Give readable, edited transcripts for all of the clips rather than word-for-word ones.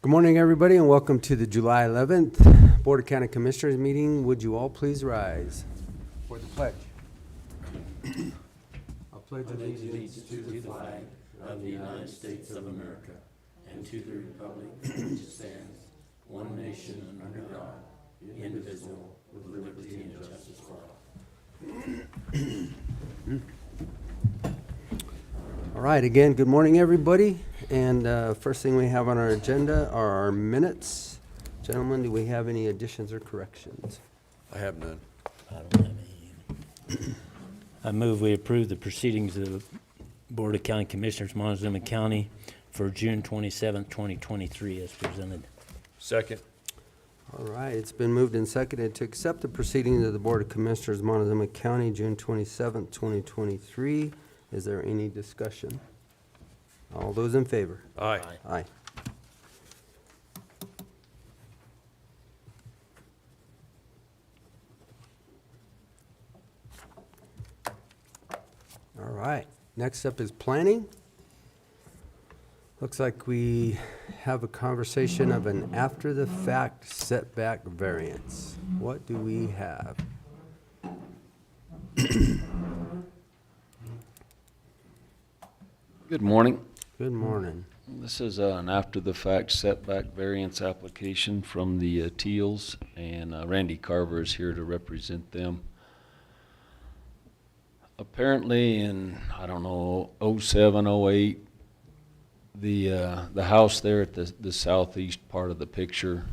Good morning, everybody, and welcome to the July 11th Board of County Commissioners meeting. Would you all please rise for the pledge? I pledge allegiance to the flag of the United States of America and to the republic for which it stands, one nation under God, indivisible, with liberty and justice for all. All right, again, good morning, everybody. And first thing we have on our agenda are our minutes. Gentlemen, do we have any additions or corrections? I have none. I don't have any. I move we approve the proceedings of the Board of County Commissioners, Montezuma County for June 27th, 2023 as presented. Second. All right, it's been moved and seconded to accept the proceedings of the Board of Commissioners, Montezuma County, June 27th, 2023. Is there any discussion? All those in favor? Aye. Aye. All right, next up is planning. Looks like we have a conversation of an after-the-fact setback variance. What do we have? Good morning. Good morning. This is an after-the-fact setback variance application from the Teals, and Randy Carver is here to represent them. Apparently in, I don't know, 07, 08, the house there at the southeast part of the picture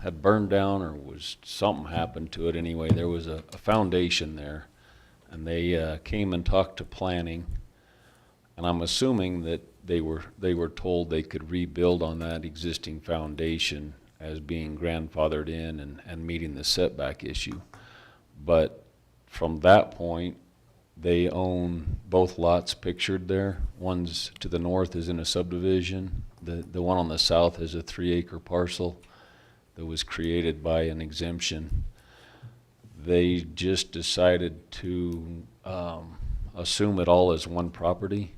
had burned down, or was something happened to it anyway. There was a foundation there, and they came and talked to planning. And I'm assuming that they were told they could rebuild on that existing foundation as being grandfathered in and meeting the setback issue. But from that point, they own both lots pictured there. One's to the north is in a subdivision. The one on the south is a 3-acre parcel that was created by an exemption. They just decided to assume it all as one property.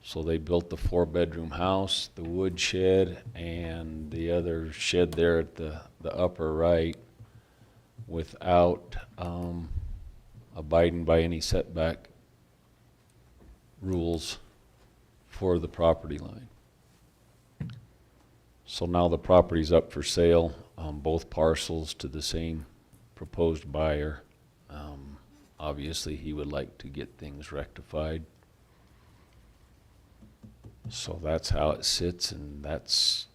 So they built the 4-bedroom house, the wood shed, and the other shed there at the upper right without abiding by any setback rules for the property line. So now the property's up for sale on both parcels to the same proposed buyer. Obviously, he would like to get things rectified. So that's how it sits, and that's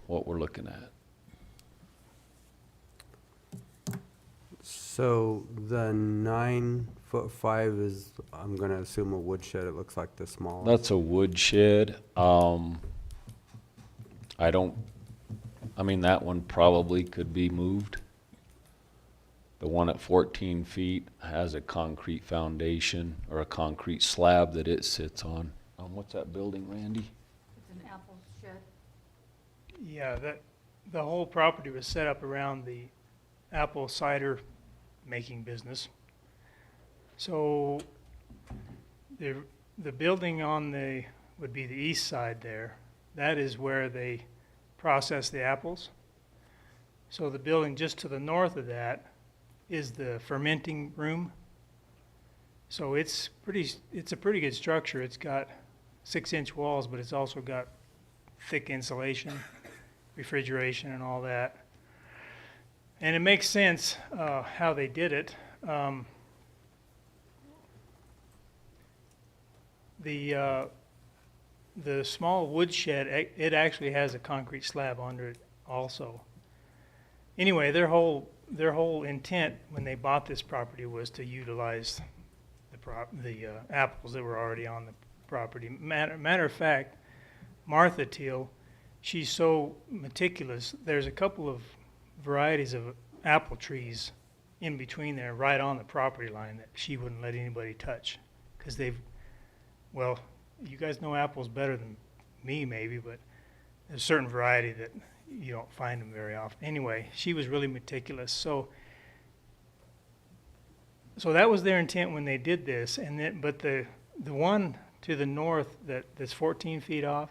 what we're looking at. So the 9'5" is, I'm gonna assume, a wood shed. It looks like the small. That's a wood shed. I mean, that one probably could be moved. The one at 14 feet has a concrete foundation or a concrete slab that it sits on. What's that building, Randy? It's an apple shed. Yeah, the whole property was set up around the apple cider making business. So the building would be the east side there. That is where they process the apples. So the building just to the north of that is the fermenting room. So it's a pretty good structure. It's got 6-inch walls, but it's also got thick insulation, refrigeration, and all that. And it makes sense how they did it. The small wood shed, it actually has a concrete slab under it also. Anyway, their whole intent when they bought this property was to utilize the apples that were already on the property. Matter of fact, Martha Teal, she's so meticulous. There's a couple of varieties of apple trees in between there, right on the property line, that she wouldn't let anybody touch, because well, you guys know apples better than me maybe, but there's a certain variety that you don't find them very often. Anyway, she was really meticulous. So that was their intent when they did this. But the one to the north that's 14 feet off,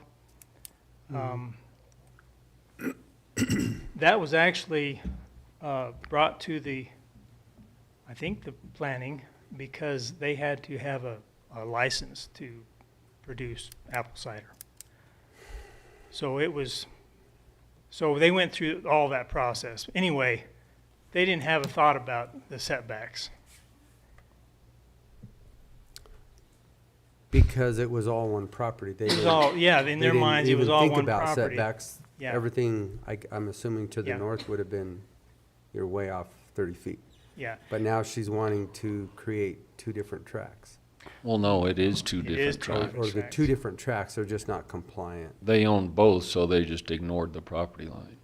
That was actually brought to I think the planning, because they had to have a license to produce apple cider. So they went through all that process. Anyway, they didn't have a thought about the setbacks. Because it was all one property. They It was didn't- all, yeah, in they their didn't minds, it was even all think one about property. setbacks. Yeah. Everything, I'm assuming to the Yeah. north would have been, you're way off 30 feet. Yeah, But now she's wanting to create two different tracks. Well, no, it is two It different is two tracks. Or the tracks. two different tracks are just not compliant. They owned both, so they just ignored the property line.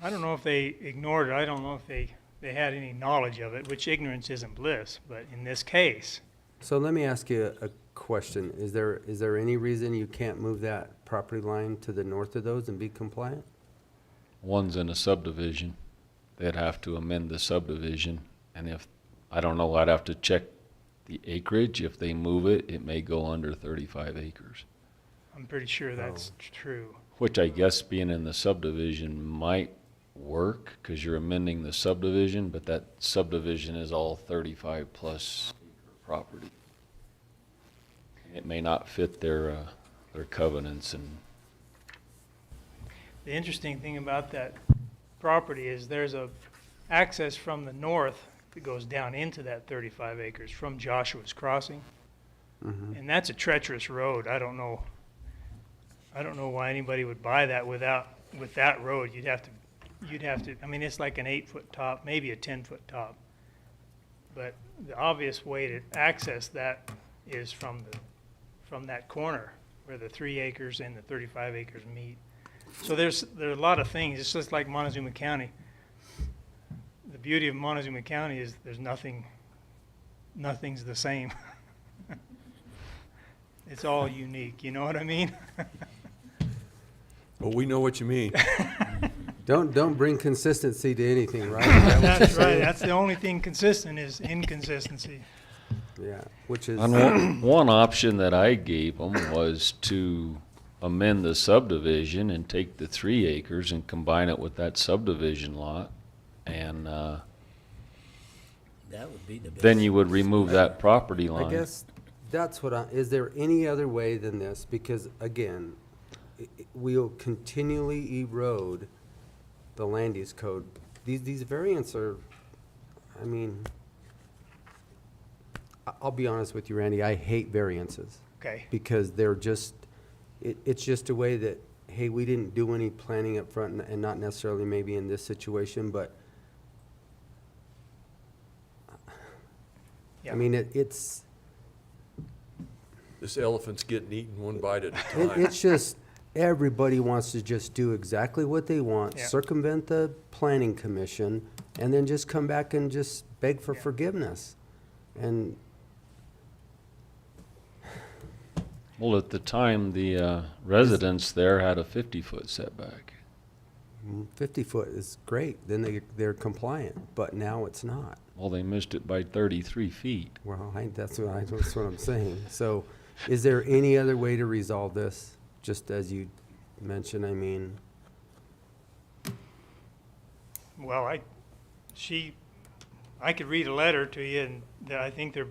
I don't know if they ignored it. I don't know if they had any knowledge of it, which ignorance isn't bliss, but in this case, So let me ask you a question. Is there any reason you can't move that property line to the north of those and be compliant? One's in a subdivision. They'd have to amend the subdivision, and I don't know, I'd have to check the acreage. If they move it, it may go under 35 acres, I'm pretty sure that's true. which I guess being in the subdivision might work, because you're amending the subdivision, but that subdivision is all 35 plus property. It may not fit their covenants, and The interesting thing about that property is there's a access from the north that goes down into that 35 acres from Joshua's Crossing. Mhm. And that's a treacherous road. I don't know why anybody would buy that with that road. You'd have to, I mean, it's like an 8-foot top, maybe a 10-foot top. But the obvious way to access that is from that corner where the 3 acres and the 35 acres meet. So there are a lot of things. It's just like Montezuma County. The beauty of Montezuma County is there's nothing's the same. It's all unique, you know what I mean? Well, we know what you mean. Don't bring consistency to anything, right? Is that what you're That's right. saying? That's the only thing consistent is inconsistency. Yeah, which is, and one option that I gave them was to amend the subdivision and take the 3 acres and combine it with that subdivision lot, and That would be the best. then you would remove that property line. I guess that's is there any other way than this? Because again, we'll continually erode the land use code. These variants are, I mean, I'll be honest with you, Randy, I hate variances. Okay. Because they're just, it's just a way that, hey, we didn't do any planning up front, and not necessarily maybe in this situation, but Yeah. I mean, it's This elephant's getting eaten one bite at a time. it's just, everybody wants to just do exactly what they want, Yeah. circumvent the planning commission, and then just come back and just beg for Yeah. forgiveness. And Well, at the time, the residents there had a 50-foot setback. 50 foot is great, then they're compliant, but now it's not. Well, they missed it by 33 feet. Well, that's what I'm saying. So is there any other way to resolve this? Just as you mentioned, I mean, Well, I could read a letter to you, and I think they're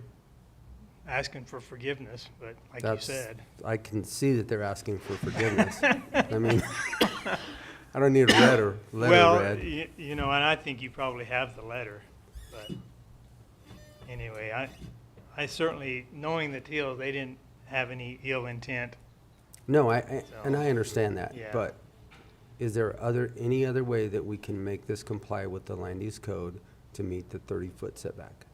asking for forgiveness, but like you that's, said. I can see that they're asking for forgiveness. I mean, I don't need a letter Well, read. you know, and I think you probably have the letter, but anyway, I certainly, knowing the Teals, they didn't have any ill intent. No, and I understand that, Yeah. but is there any other way that we can make this comply with the land use code to meet the 30-foot setback?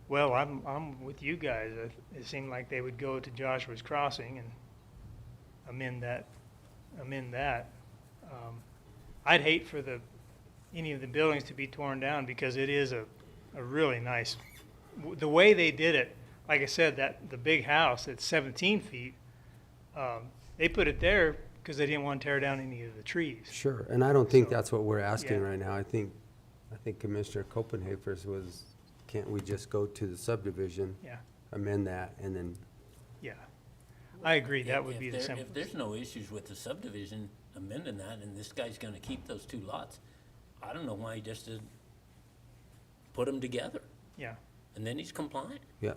Well, I'm with you guys. It seemed like they would go to Joshua's Crossing and amend that. I'd hate for any of the buildings to be torn down, because it is a really nice, the way they did it, like I said, the big house at 17 feet, they put it there because they didn't want to tear down any of the trees. Sure, and I don't think So, that's what we're asking yeah. right now. I think Commissioner Copenhaver's was, can't we just go to the subdivision, Yeah, amend that, and then, yeah. I agree, that If- would if be the there- simplest. If there's no issues with the subdivision amending that, and this guy's gonna keep those two lots, I don't know why he just didn't put them together, Yeah. and then he's compliant. Yeah.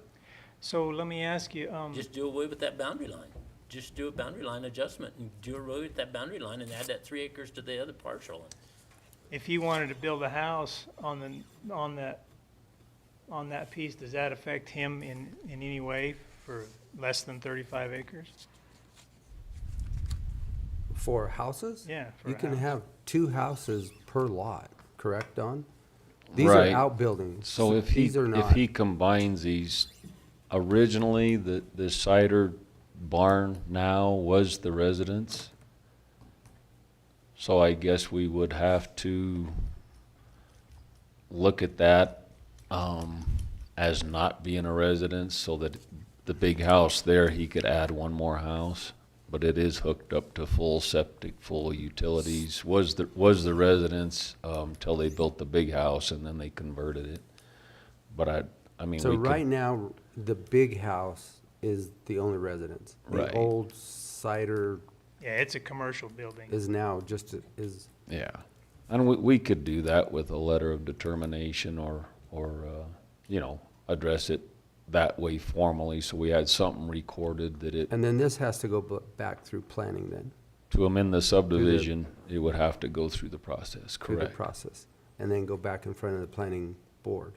So let me ask you, Just do away with that boundary line. Just do a boundary line adjustment, and do away with that boundary line and add that 3 acres to the other partial. if he wanted to build a house on that piece, does that affect him in any way for less than 35 acres? For houses? Yeah. for You a can house. have 2 houses per lot, correct, Don? These Right. are outbuildings. So if These are if not. he combines these, originally, the cider barn now was the residence. So I guess we would have to look at that, as not being a residence, so that the big house there, he could add one more house. But it is hooked up to full septic, full utilities, was the residence, till they built the big house and then they converted it. But I mean, So we could. right now, the big house is the only residence. Right. The old cider Yeah, it's a commercial building. is now just, is, Yeah, and we could do that with a letter of determination or, address it that way formally, so we had something recorded that it, and then this has to go back through planning then, to amend the subdivision, it would have to go through the process, through the correct? process. And then go back in front of the planning board,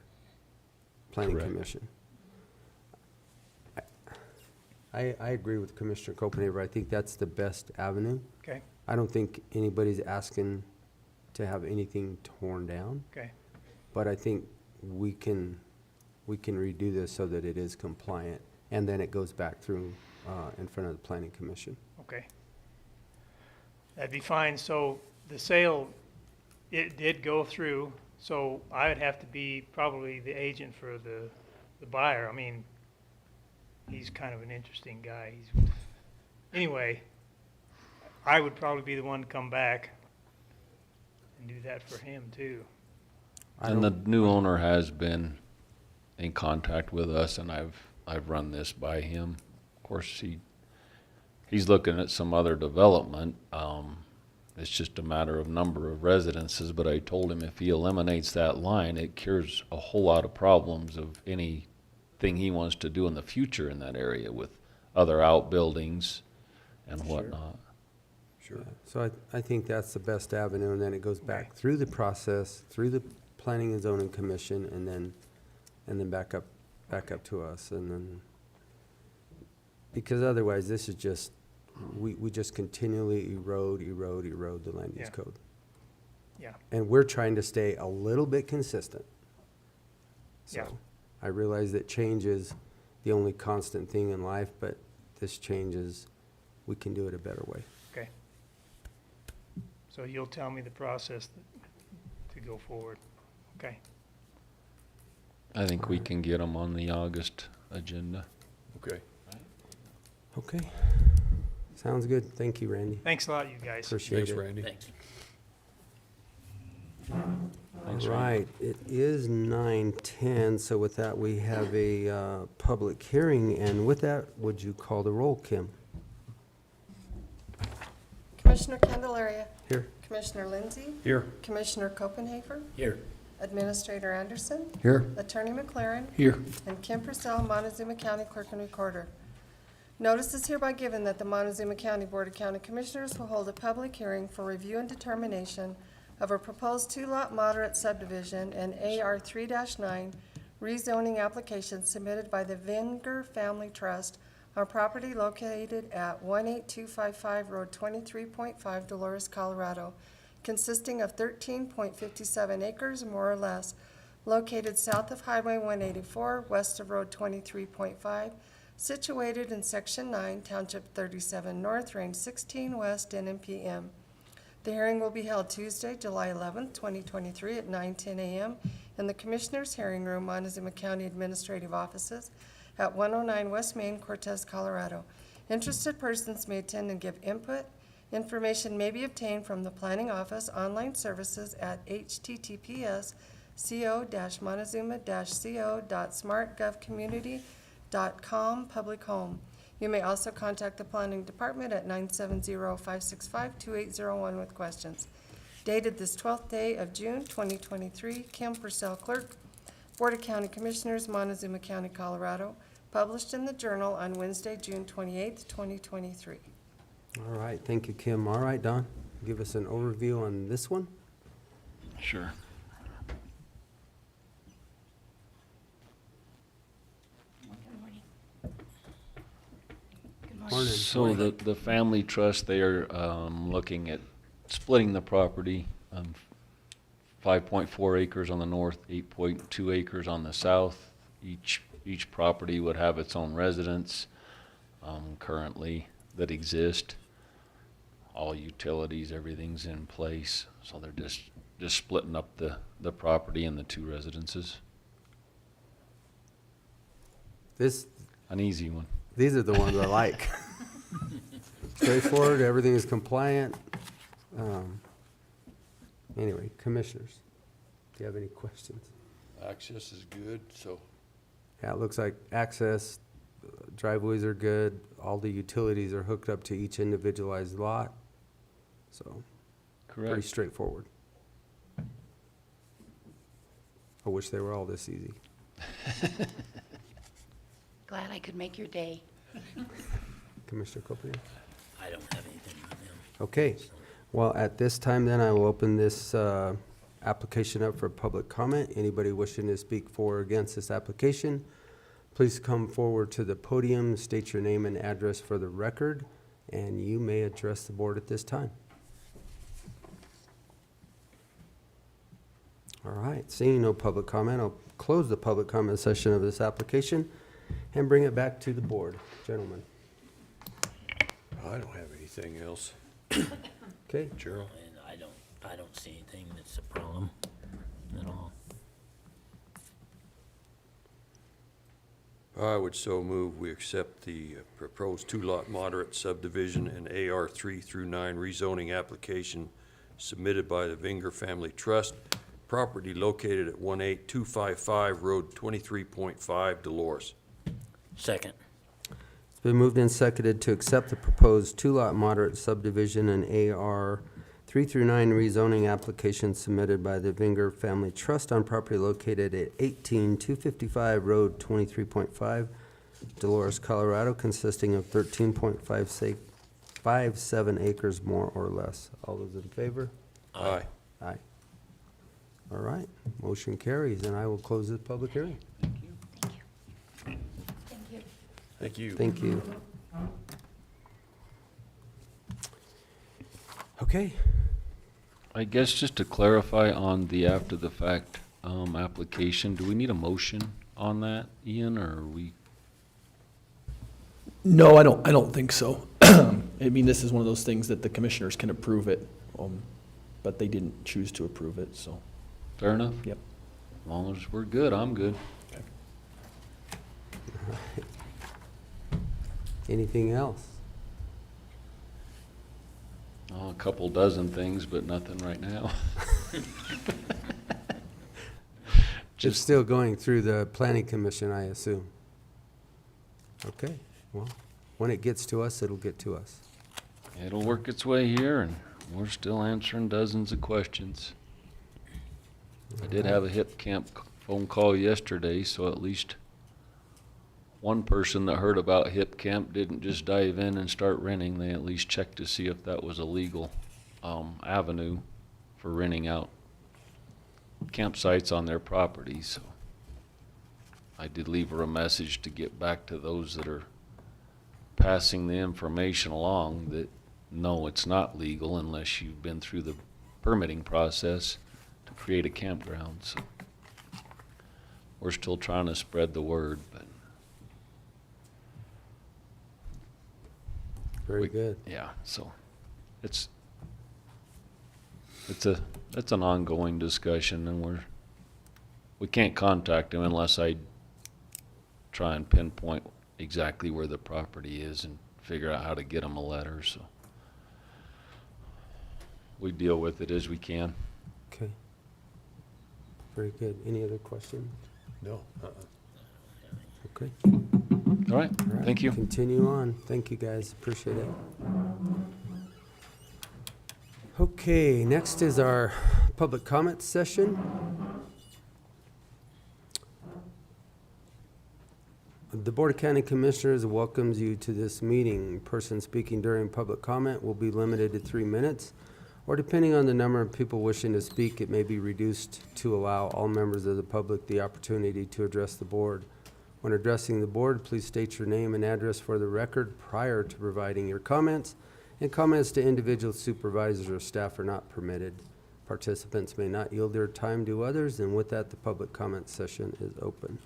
planning Correct. commission. I agree with Commissioner Copenhaver. I think that's the best avenue. Okay, I don't think anybody's asking to have anything torn down, okay, but I think we can redo this so that it is compliant, and then it goes back through, in front of the planning commission. okay. That'd be fine. So the sale, it did go through, so I would have to be probably the agent for the buyer. I mean, he's kind of an interesting guy. Anyway, I would probably be the one to come back and do that for him too. I And the don't- new owner has been in contact with us, and I've run this by him. Of course, he's looking at some other development. It's just a matter of number of residences, but I told him if he eliminates that line, it cures a whole lot of problems of anything he wants to do in the future in that area with other outbuildings and whatnot. Sure. So I think that's the best avenue, and then it goes back Okay. through the process, through the Planning and Zoning Commission, and then back up to us, and then, because otherwise, this is just, we just continually erode the land use Yeah. code. Yeah, And we're trying to stay a little bit consistent. Yeah. So, I realize that change is the only constant thing in life, but this changes, we can do it a better way. okay. So you'll tell me the process to go forward. Okay, I think we can get them on the August agenda. Okay. Okay. Sounds good. Thank you, Randy. thanks a lot, you guys. Appreciate Thanks, it. Randy. Thanks. Thanks, All Randy. right, it is 9:10, so with that, we have a public hearing, and with that, would you call the roll, Kim? Commissioner Candelaria. Here. Commissioner Lindsay. Here. Commissioner Copenhaver. Here. Administrator Anderson. Here. Attorney McLaren. Here. And Kim Purcell, Montezuma County Clerk and Recorder. Notice is hereby given that the Montezuma County Board of County Commissioners will hold a public hearing for review and determination of a proposed 2-lot moderate subdivision and AR 3-9 rezoning application submitted by the Vinger Family Trust on property located at 18255 Road 23.5, Dolores, Colorado, consisting of 13.57 acres, more or less, located south of Highway 184, west of Road 23.5, situated in Section 9, Township 37 North, Range 16 West, N.M.P.M. The hearing will be held Tuesday, July 11th, 2023 at 9:10 a.m. in the Commissioners' Hearing Room, Montezuma County Administrative Offices at 109 West Main, Cortez, Colorado. Interested persons may attend and give input. Information may be obtained from the Planning Office online services at https://co-montezuma-co.smartgovcommunity.com public home. You may also contact the Planning Department at 970-565-2801 with questions. Dated this 12th day of June 2023, Kim Purcell Clerk, Board of County Commissioners, Montezuma County, Colorado. Published in the Journal on Wednesday, June 28th, 2023. All right, thank you, Kim. All right, Don, give us an overview on this one. Sure. Good morning. Good morning. Morning. So the family trust, they are looking at splitting the property, 5.4 acres on the north, 8.2 acres on the south. Each property would have its own residence currently that exist. All utilities, everything's in place. So they're just splitting up the property in the two residences. An easy one. These are the ones I like. Straightforward, everything is compliant. Anyway, commissioners, do you have any questions? Access is good, so Yeah, it looks like access, driveways are good, all the utilities are hooked up to each individualized lot. So, pretty Correct. straightforward. I wish they were all this easy. Glad I could make your day. Commissioner Copley? I don't have anything on them. Okay, well, at this time then, I will open this application up for public comment. Anybody wishing to speak for or against this application, please come forward to the podium, state your name and address for the record, and you may address the board at this time. All right, seeing no public comment, I'll close the public comment session of this application and bring it back to the board. Gentlemen, I don't have anything else. okay? Gerald? And I don't see anything that's a problem at all. I would so move we accept the proposed two-lot moderate subdivision and AR 3 through 9 rezoning application submitted by the Vinger Family Trust, property located at 18255 Road 23.5, Dolores. Second. It's been moved and seconded to accept the proposed two-lot moderate subdivision and AR 3 through 9 rezoning application submitted by the Vinger Family Trust on property located at 18255 Road 23.5, Dolores, Colorado, consisting of 13.57 acres more or less. All those in favor? Aye. Aye. All right, motion carries, and I will close this public hearing. Thank you. Thank you. Thank you. Thank you. Okay. I guess just to clarify on the after-the-fact application, do we need a motion on that, Ian, or are we? No, I don't think so. I mean, this is one of those things that the commissioners can approve it, but they didn't choose to approve it, so, Fair enough? yep. As long as we're good, I'm good. Anything else? Oh, a couple dozen things, but nothing right now. It's still going through the planning commission, I assume. Okay, well, when it gets to us, it'll get to us. It'll work its way here, and we're still answering dozens of questions. I did have a hip camp phone call yesterday, so at least one person that heard about hip camp didn't just dive in and start renting. They at least checked to see if that was a legal avenue for renting out campsites on their property. So I did leave her a message to get back to those that are passing the information along that no, it's not legal unless you've been through the permitting process to create a campground. So we're still trying to spread the word, but Very good. yeah, so it's an ongoing discussion, and we can't contact them unless I try and pinpoint exactly where the property is and figure out how to get them a letter, so we deal with it as we can. Okay. Very good. Any other questions? No. Okay. All right, All right, thank you. Continue on. Thank you, guys. Appreciate it. Okay, next is our public comment session. The Board of County Commissioners welcomes you to this meeting. Person speaking during public comment will be limited to 3 minutes, or depending on the number of people wishing to speak, it may be reduced to allow all members of the public the opportunity to address the board. When addressing the board, please state your name and address for the record prior to providing your comments, and comments to individual supervisors or staff are not permitted. Participants may not yield their time to others, and with that, the public comment session is open.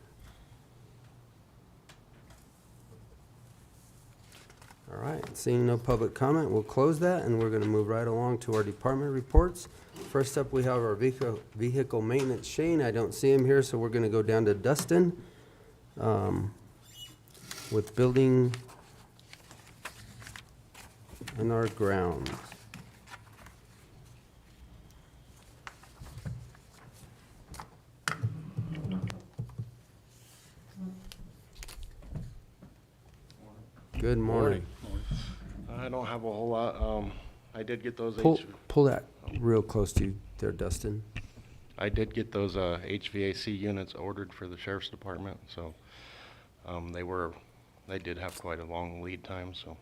All right, seeing no public comment, we'll close that, and we're gonna move right along to our department reports. First up, we have our vehicle maintenance. Shane, I don't see him here, so we're gonna go down to Dustin with building and our grounds. Good morning. I don't have a whole lot. I did get those. Pull that real close to you there, Dustin. I did get those HVAC units ordered for the sheriff's department. So they did have quite a long lead time. So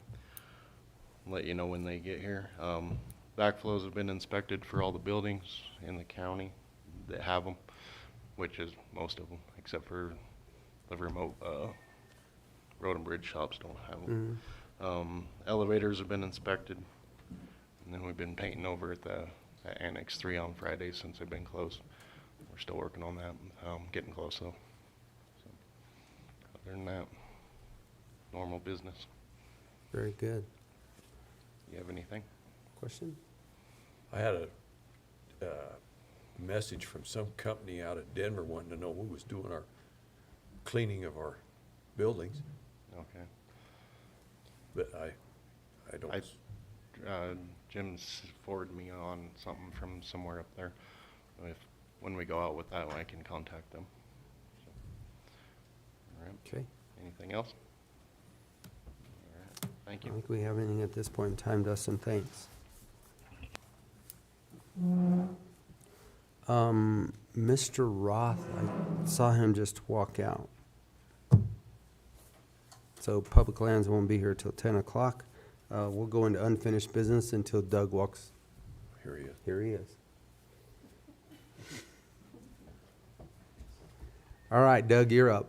I'll let you know when they get here. Backflows have been inspected for all the buildings in the county that have them, which is most of them, except for the remote road and bridge shops don't have them. Elevators have been inspected, and then we've been painting over at the at Annex 3 on Fridays since they've been closed. We're still working on that, getting close though. So, other than that, normal business. Very good. You have anything? Question? I had a message from some company out of Denver wanting to know who was doing our cleaning of our buildings, Okay. but I don't. Jim's forwarded me on something from somewhere up there. When we go out with that, I can contact them. So, all right. Okay. Anything else? All right. Thank I you. don't think we have anything at this point in time, Dustin. Thanks. Mr. Roth, I saw him just walk out. So Public Lands won't be here till 10 o'clock. We'll go into unfinished business until Doug walks. Here he is. Here he is. All right, Doug, you're up.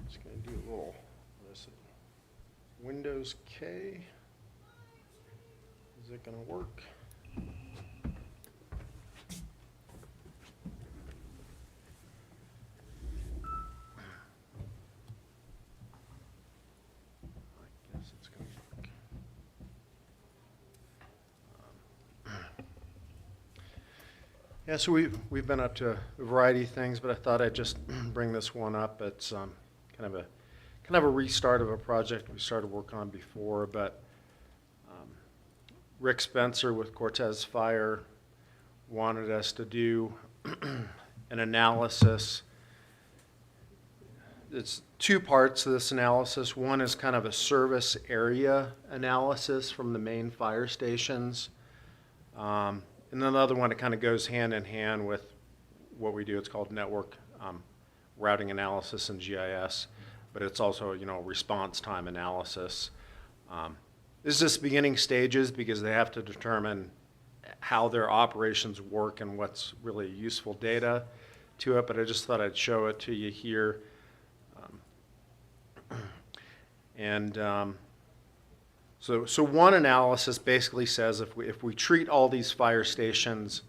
Just gonna do a little, Windows K. Is it gonna work? I guess it's gonna work. Yeah, so we've been up to a variety of things, but I thought I'd just bring this one up. It's kind of a restart of a project we started working on before, but Rick Spencer with Cortez Fire wanted us to do an analysis. It's two parts to this analysis. One is kind of a service area analysis from the main fire stations. And then the other one, it kind of goes hand in hand with what we do. It's called network routing analysis and GIS, but it's also, response time analysis. This is just beginning stages because they have to determine how their operations work and what's really useful data to it, but I just thought I'd show it to you here. So one analysis basically says if we treat all these fire stations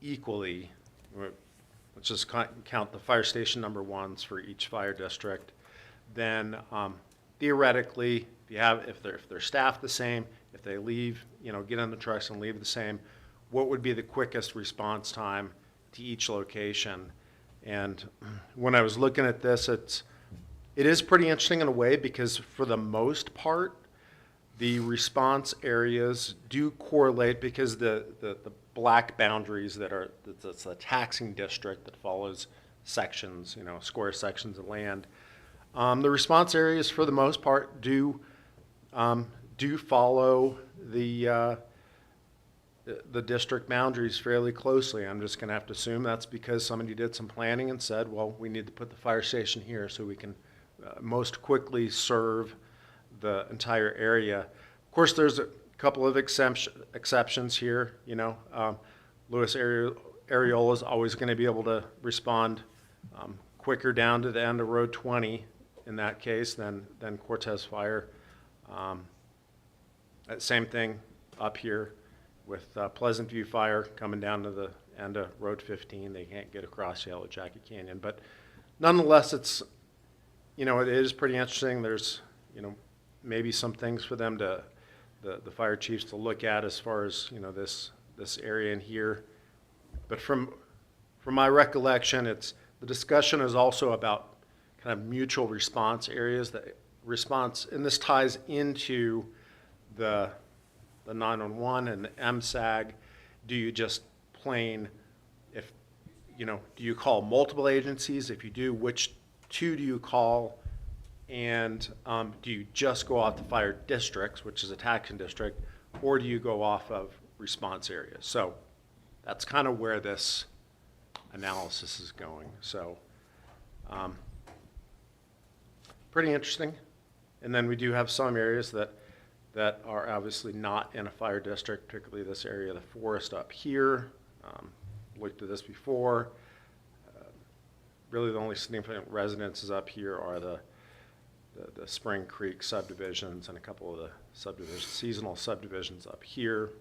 equally, let's just count the fire station number ones for each fire district, then theoretically, if they're staffed the same, if they leave, get in the trucks and leave the same, what would be the quickest response time to each location? And when I was looking at this, it is pretty interesting in a way, because for the most part, the response areas do correlate, because the black boundaries that's a taxing district that follows sections, square sections of land. The response areas, for the most part, do follow the district boundaries fairly closely. I'm just going to have to assume that's because somebody did some planning and said, well, we need to put the fire station here so we can most quickly serve the entire area. Of course, there's a couple of exceptions here. Louis Areola is always going to be able to respond quicker down to the end of Road 20 in that case than Cortez Fire. Same thing up here with Pleasant View Fire coming down to the end of Road 15. They can't get across Yellow Jacket Canyon, but nonetheless, it is pretty interesting. There's maybe some things for them the fire chiefs to look at as far as this area in here. But from my recollection, the discussion is also about kind of mutual response areas, and this ties into the 911 and the MSAG. Do you just plain, do you call multiple agencies? If you do, which two do you call? And do you just go off the fire districts, which is a taxing district, or do you go off of response areas? So that's kind of where this analysis is going. So pretty interesting. And then we do have some areas that are obviously not in a fire district, particularly this area, the forest up here. Looked at this before. Really the only significant residences up here are the Spring Creek subdivisions and a couple of the seasonal subdivisions up here.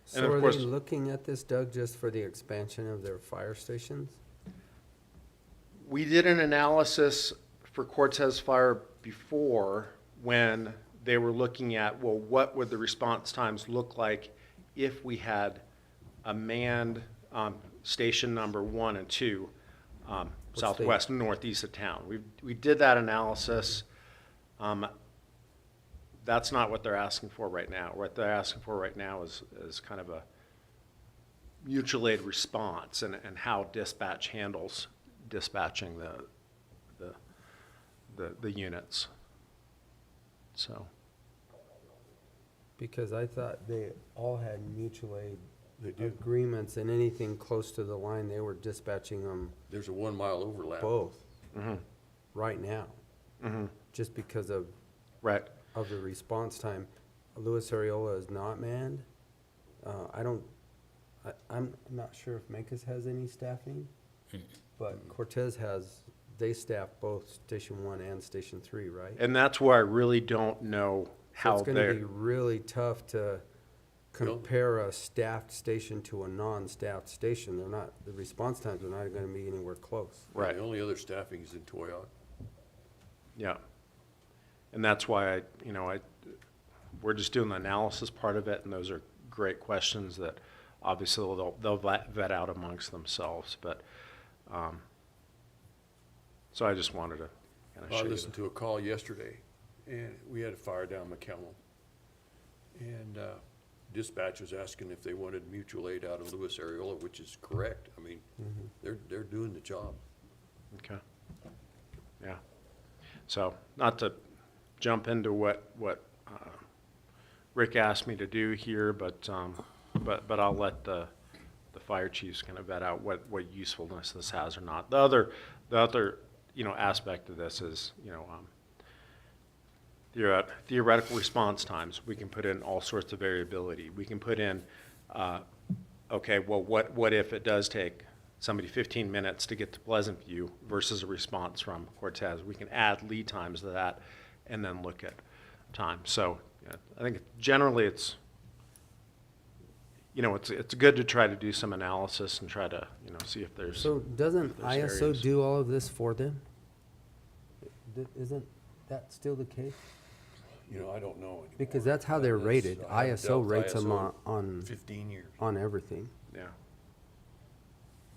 So of are course- they looking at this, Doug, just for the expansion of their fire stations? We did an analysis for Cortez Fire before, when they were looking at, well, what would the response times look like if we had a manned station number 1 and 2, southwest and northeast of town. We did that analysis. That's not what they're asking for right now. What they're asking for right now is kind of a mutual aid response, and how dispatch handles dispatching the units. So. Because I thought they all had mutual aid agreements, and anything close to the line, they were dispatching them There's a 1 mile overlap. both Mm-hmm. right now, Mm-hmm. just because of Right. the response time. Louis Areola is not manned. I'm not sure if Memphis has any staffing, but Cortez they staff both Station 1 and Station 3, right? And that's where I really don't know So how it's gonna be they're. really tough to compare a staffed station to a non-staffed station. The response times are not gonna be anywhere close. Right. The only other staffing is in Toyota. Yeah. And that's why we're just doing the analysis part of it, and those are great questions that obviously they'll vet out amongst themselves. But so I just wanted to kind of I show you. listened to a call yesterday, and we had a fire down McCallum. And dispatch was asking if they wanted mutual aid out of Louis Areola, which is correct. I mean, they're doing the job. Okay. Yeah. So not to jump into what Rick asked me to do here, but I'll let the fire chiefs kind of vet out what usefulness this has or not. The other aspect of this is theoretical response times. We can put in all sorts of variability. We can put in, okay, well, what if it does take somebody 15 minutes to get to Pleasant View versus a response from Cortez? We can add lead times to that and then look at time. So yeah, I think generally it's, it's good to try to do some analysis and try to, see if there's. So doesn't those ISO areas. do all of this for them? Isn't that still the case? You know, I don't know anymore. Because that's how they're rated. I haven't ISO dealt with rates them ISO on 15 years. everything. Yeah.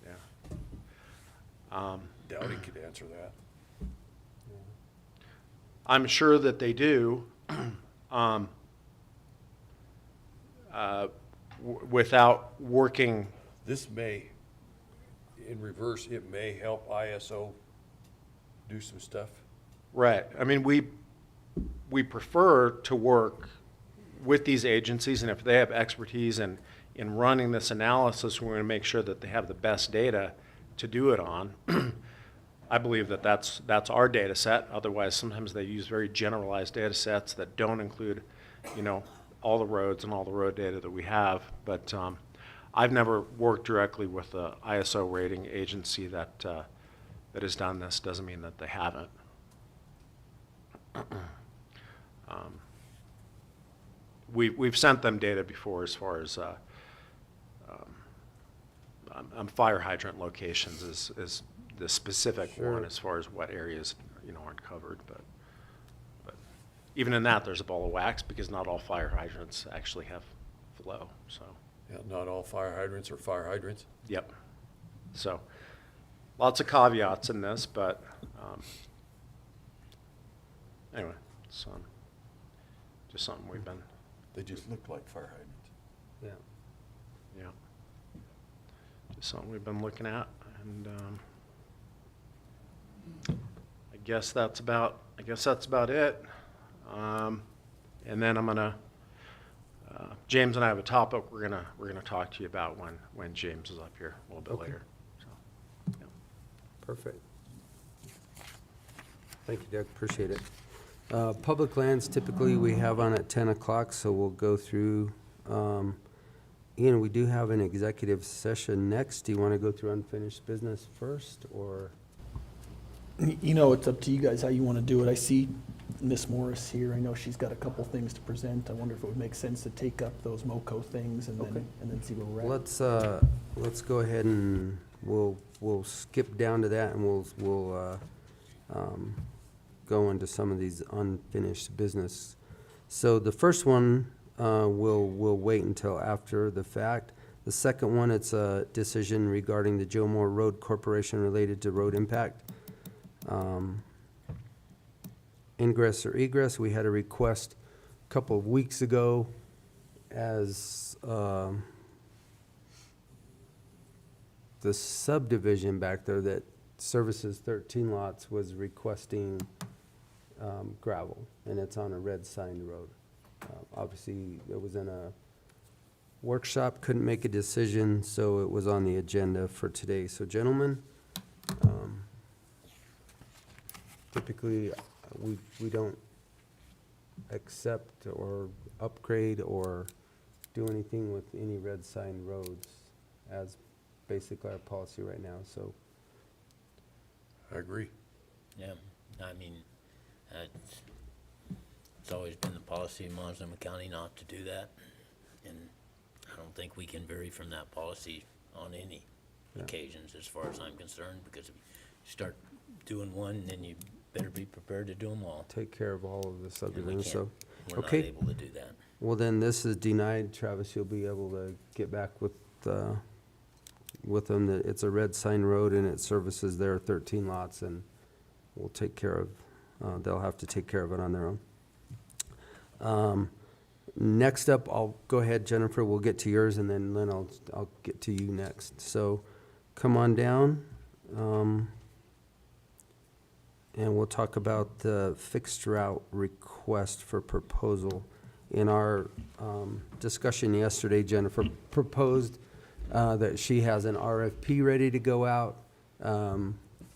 Yeah. Doubt he could answer that. I'm sure that they do, without working. This may, in reverse, it may help ISO do some stuff. Right. I mean, we prefer to work with these agencies, and if they have expertise in running this analysis, we're going to make sure that they have the best data to do it on. I believe that that's our data set. Otherwise, sometimes they use very generalized data sets that don't include, all the roads and all the road data that we have. But I've never worked directly with the ISO rating agency that has done this. Doesn't mean that they haven't. We've sent them data before as far as fire hydrant locations is the specific one as far as what areas aren't covered, but even in that there's a ball of wax because not all fire hydrants actually have flow. So Yeah, not all fire hydrants are fire hydrants. yep. So lots of caveats in this, but anyway, it's just something we've been. They just look like fire hydrants. Yeah. Yeah. Just something we've been looking at, and I guess that's about it. And then I'm gonna James and I have a topic we're gonna talk to you about when James is up here a little bit later. So, yeah. Perfect. Thank you, Doug, appreciate it. Public lands, typically we have on at 10 o'clock, so we'll go through. Ian, we do have an executive session next. Do you want to go through unfinished business first, or? It's up to you guys how you want to do it. I see Miss Morris here. I know she's got a couple things to present. I wonder if it would make sense to take up those MoCo things and Okay. then see where we're at. Let's go ahead and we'll skip down to that, and we'll go into some of these unfinished business. So the first one, we'll wait until after the fact. The second one, it's a decision regarding the Joe Moore Road Corporation related to road impact. Ingress or egress, we had a request a couple of weeks ago as the subdivision back there that services 13 lots was requesting gravel, and it's on a red signed road. Obviously, it was in a workshop, couldn't make a decision, so it was on the agenda for today. So gentlemen, typically, we don't accept or upgrade or do anything with any red sign roads as basically our policy right now, so. I agree. Yeah, I mean, it's always been the policy of Montezuma County not to do that, and I don't think we can vary from that policy on any occasions as far as I'm concerned, because if you start doing one, then you better be prepared to do them all. Take care of all of the And we subdivisions, so. can't, we're not Okay. able to do that. Well, then this is denied. Travis, you'll be able to get back with them that it's a red sign road and it services their 13 lots, and we'll take care of, they'll have to take care of it on their own. Next up, I'll go ahead, Jennifer, we'll get to yours, and then Lynn, I'll get to you next. So come on down, and we'll talk about the fixed route request for proposal. In our discussion yesterday, Jennifer proposed that she has an RFP ready to go out.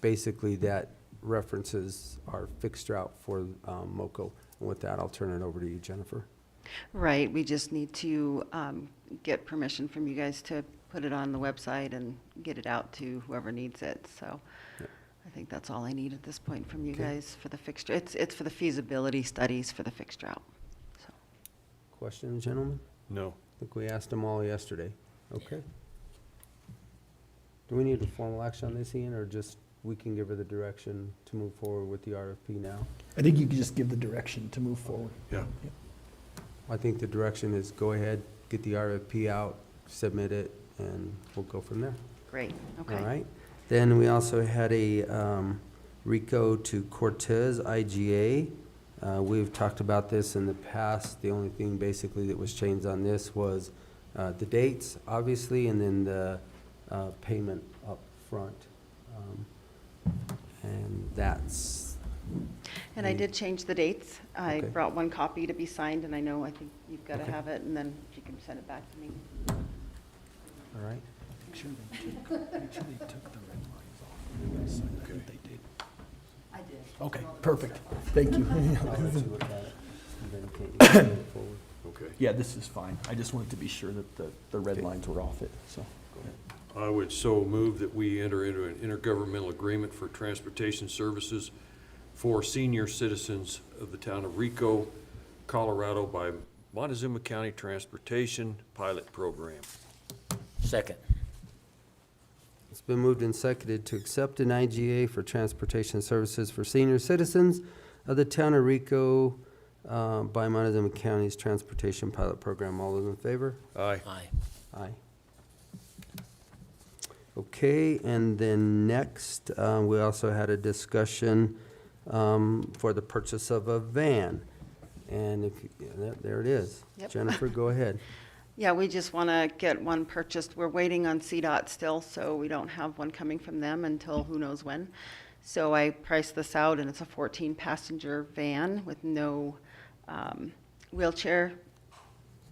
Basically, that references our fixed route for MoCo. And with that, I'll turn it over to you, Jennifer. Right, we just need to get permission from you guys to put it on the website and get it out to whoever needs it, so. I think that's all I need at this point from you Okay. guys for the fixture. It's for the feasibility studies for the fixture out. So, Questions, gentlemen? No. I think we asked them all yesterday. Okay. Do we need a formal action on this, Ian, or just we can give her the direction to move forward with the RFP now? I think you could just give the direction to move forward. Yeah. I think the direction is go ahead, get the RFP out, submit it, and we'll go from there. great, okay. All right. Then we also had a Rico to Cortez IGA. We've talked about this in the past. The only thing basically that was changed on this was the dates, obviously, and then the payment up front. And that's, And I did change the dates. I Okay. brought one copy to be signed, and I think you've got to Okay. have it, and then you can send it back to me. all right. Make sure they took the red lines off. I think they did. I did. Okay, perfect. Thank you. I'll let you look at it. And then Kate, you can move forward. Okay. Yeah, this is fine. I just wanted to be sure that the red Okay. lines were off it, so. I would so move that we enter into an intergovernmental agreement for transportation services for senior citizens of the town of Rico, Colorado by Montezuma County Transportation Pilot Program. Second. It's been moved and seconded to accept an IGA for transportation services for senior citizens of the town of Rico by Montezuma County's Transportation Pilot Program. All those in favor? Aye. Aye. Aye. Okay, and then next, we also had a discussion for the purchase of a van. And if, there it is. Yep. Jennifer, go ahead. Yeah, we just want to get one purchased. We're waiting on CDOT still, so we don't have one coming from them until who knows when. So I priced this out, and it's a 14-passenger van with no wheelchair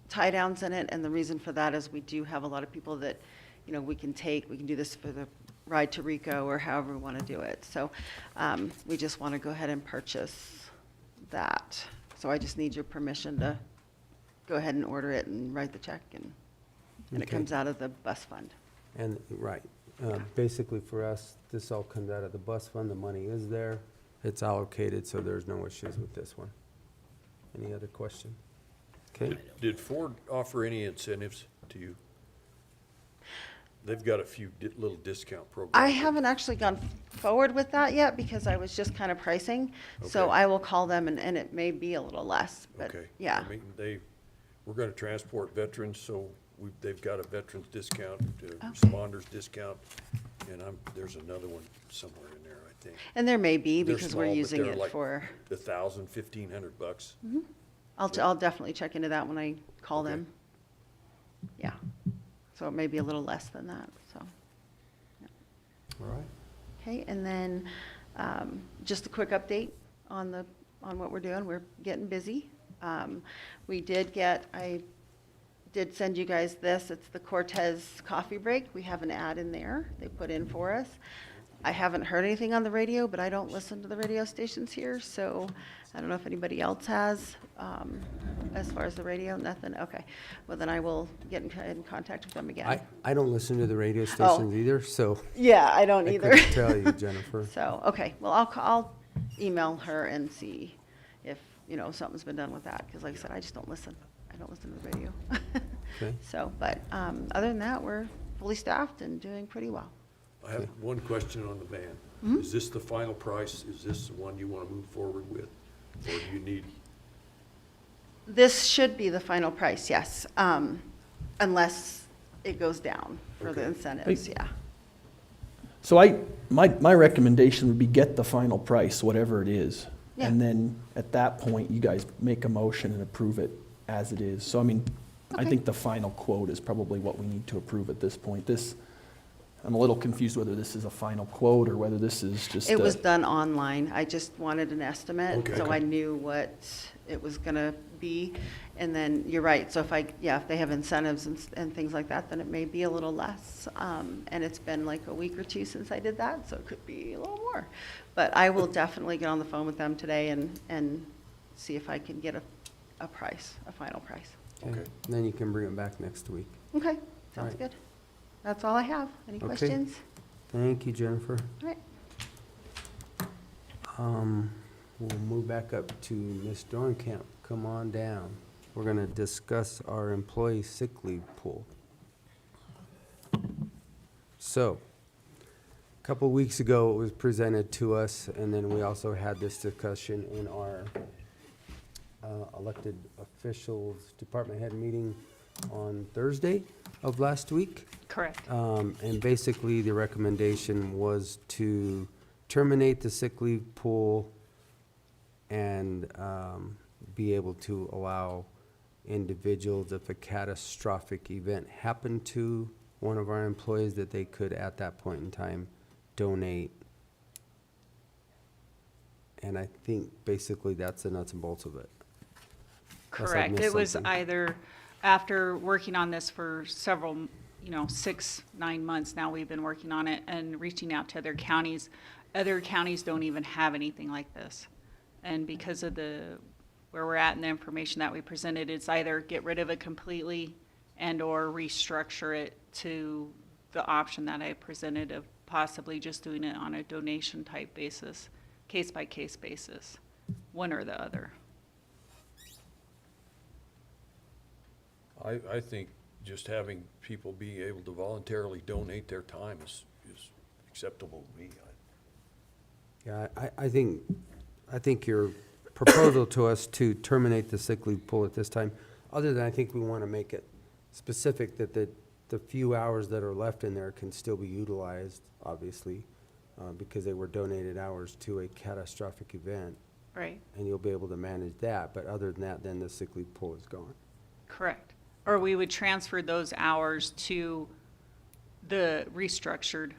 tie-downs in it. And the reason for that is we do have a lot of people that, you know, we can do this for the ride to Rico or however we want to do it. So we just want to go ahead and purchase that. So I just need your permission to go ahead and order it and write the check, and it Okay. comes out of the bus fund. And, right, basically for us, this all comes out of the bus fund, the money is there, it's allocated, so there's no issues with this one. Any other question? Okay, Did Ford offer any incentives to you? They've got a few little discount programs. I haven't actually gone forward with that yet because I was just kind of pricing. So Okay. I will call them, and it may be a little less, but Okay. yeah. I mean, we're gonna transport veterans, so they've got a veterans discount, responders discount, and there's another one somewhere in there, I think. And there may be They're because small, we're but using they're it like for, $1,000-$1,500. I'll definitely check into that when I call Okay. them. Yeah. So it may be a little less than that, so. all right. Okay, and then just a quick update on what we're doing. We're getting busy. I did send you guys this. It's the Cortez coffee break. We have an ad in there they put in for us. I haven't heard anything on the radio, but I don't listen to the radio stations here, so I don't know if anybody else has, as far as the radio, nothing? Okay. Well, then I will get in contact with them again. I don't listen to the radio stations either, so Yeah, I don't I either. couldn't tell you, Jennifer. So, okay, well, I'll email her and see if, something's been done with that, because like I said, I just don't listen. I don't listen to the radio. Okay. So, but, other than that, we're fully staffed and doing pretty well. I have one question on the van. Mm-hmm. Is this the final price? Is this the one you wanna move forward with? Or do you need, This should be the final price, yes, unless it goes down for the Okay. incentives, Hey. yeah. So my recommendation would be get the final price, whatever it is. And Yeah. then at that point, you guys make a motion and approve it as it is. So I mean, I Okay. think the final quote is probably what we need to approve at this point. I'm a little confused whether this is a final quote or whether this is just It a- was done online. I just wanted an estimate, Okay. so I knew what it was gonna be. And then, you're right, so if they have incentives and things like that, then it may be a little less. And it's been like a week or two since I did that, so it could be a little more. But I will definitely get on the phone with them today and see if I can get a price, a final price. Okay. And then you can bring it back next week. Okay, sounds right. good. That's all I have. Any Okay. questions? Thank you, Jennifer. All right. We'll move back up to Ms. Dornkamp. Come on down. We're gonna discuss our employee sick leave pool. So, a couple weeks ago, it was presented to us, and then we also had this discussion in our elected officials department head meeting on Thursday of last week. Correct. And basically, the recommendation was to terminate the sick leave pool and be able to allow individuals, if a catastrophic event happened to one of our employees, that they could, at that point in time, donate. And I think basically that's the nuts and bolts of it. Unless I Correct. missed It was something. either, after working on this for several, 6, 9 months now, we've been working on it and reaching out to other counties. Other counties don't even have anything like this. And because of where we're at and the information that we presented, it's either get rid of it completely and/or restructure it to the option that I presented of possibly just doing it on a donation type basis, case-by-case basis, one or the other. I think just having people be able to voluntarily donate their time is acceptable to me. Yeah, I think your proposal to us to terminate the sick leave pool at this time, other than I think we want to make it specific that the few hours that are left in there can still be utilized, obviously, because they were donated hours to a catastrophic event, Right, and you'll be able to manage that. But other than that, then the sick leave pool is gone. correct. Or we would transfer those hours to the restructured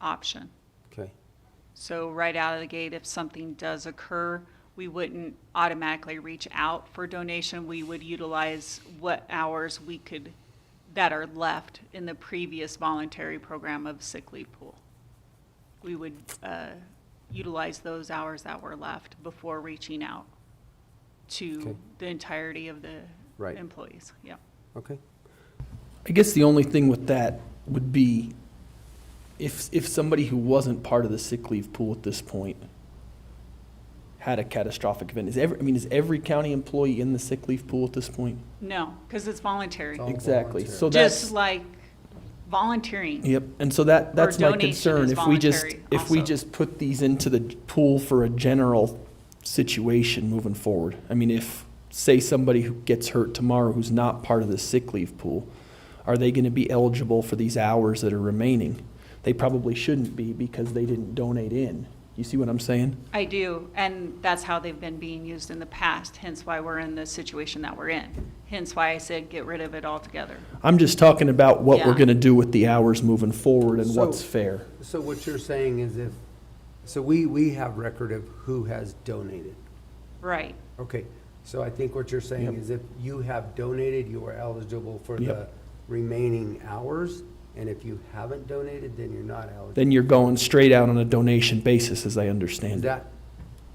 option. Okay, So right out of the gate, if something does occur, we wouldn't automatically reach out for donation. We would utilize what hours we could, that are left in the previous voluntary program of sick leave pool. We would utilize those hours that were left before reaching out to Okay. the entirety of the Right. employees. Yeah. okay. I guess the only thing with that would be if somebody who wasn't part of the sick leave pool at this point had a catastrophic event, is every county employee in the sick leave pool at this point? No, because it's voluntary. all Exactly, voluntary. so Just that's, like volunteering. yep, and so that's my donation concern. is If we voluntary also. just put these into the pool for a general situation moving forward. I mean, if, say somebody who gets hurt tomorrow who's not part of the sick leave pool, are they gonna be eligible for these hours that are remaining? They probably shouldn't be because they didn't donate in. You see what I'm saying? I do, and that's how they've been being used in the past, hence why we're in the situation that we're in. Hence why I said get rid of it altogether. I'm just talking about what we're Yeah. gonna do with the hours moving forward and So- what's fair. So what you're saying is so we have record of who has donated. Right, Okay, so I think what you're saying Yep. is if you have donated, you are eligible for the Yep. remaining hours, and if you haven't donated, then you're not eligible. Then you're going straight out on a donation basis, as I Is understand it. that,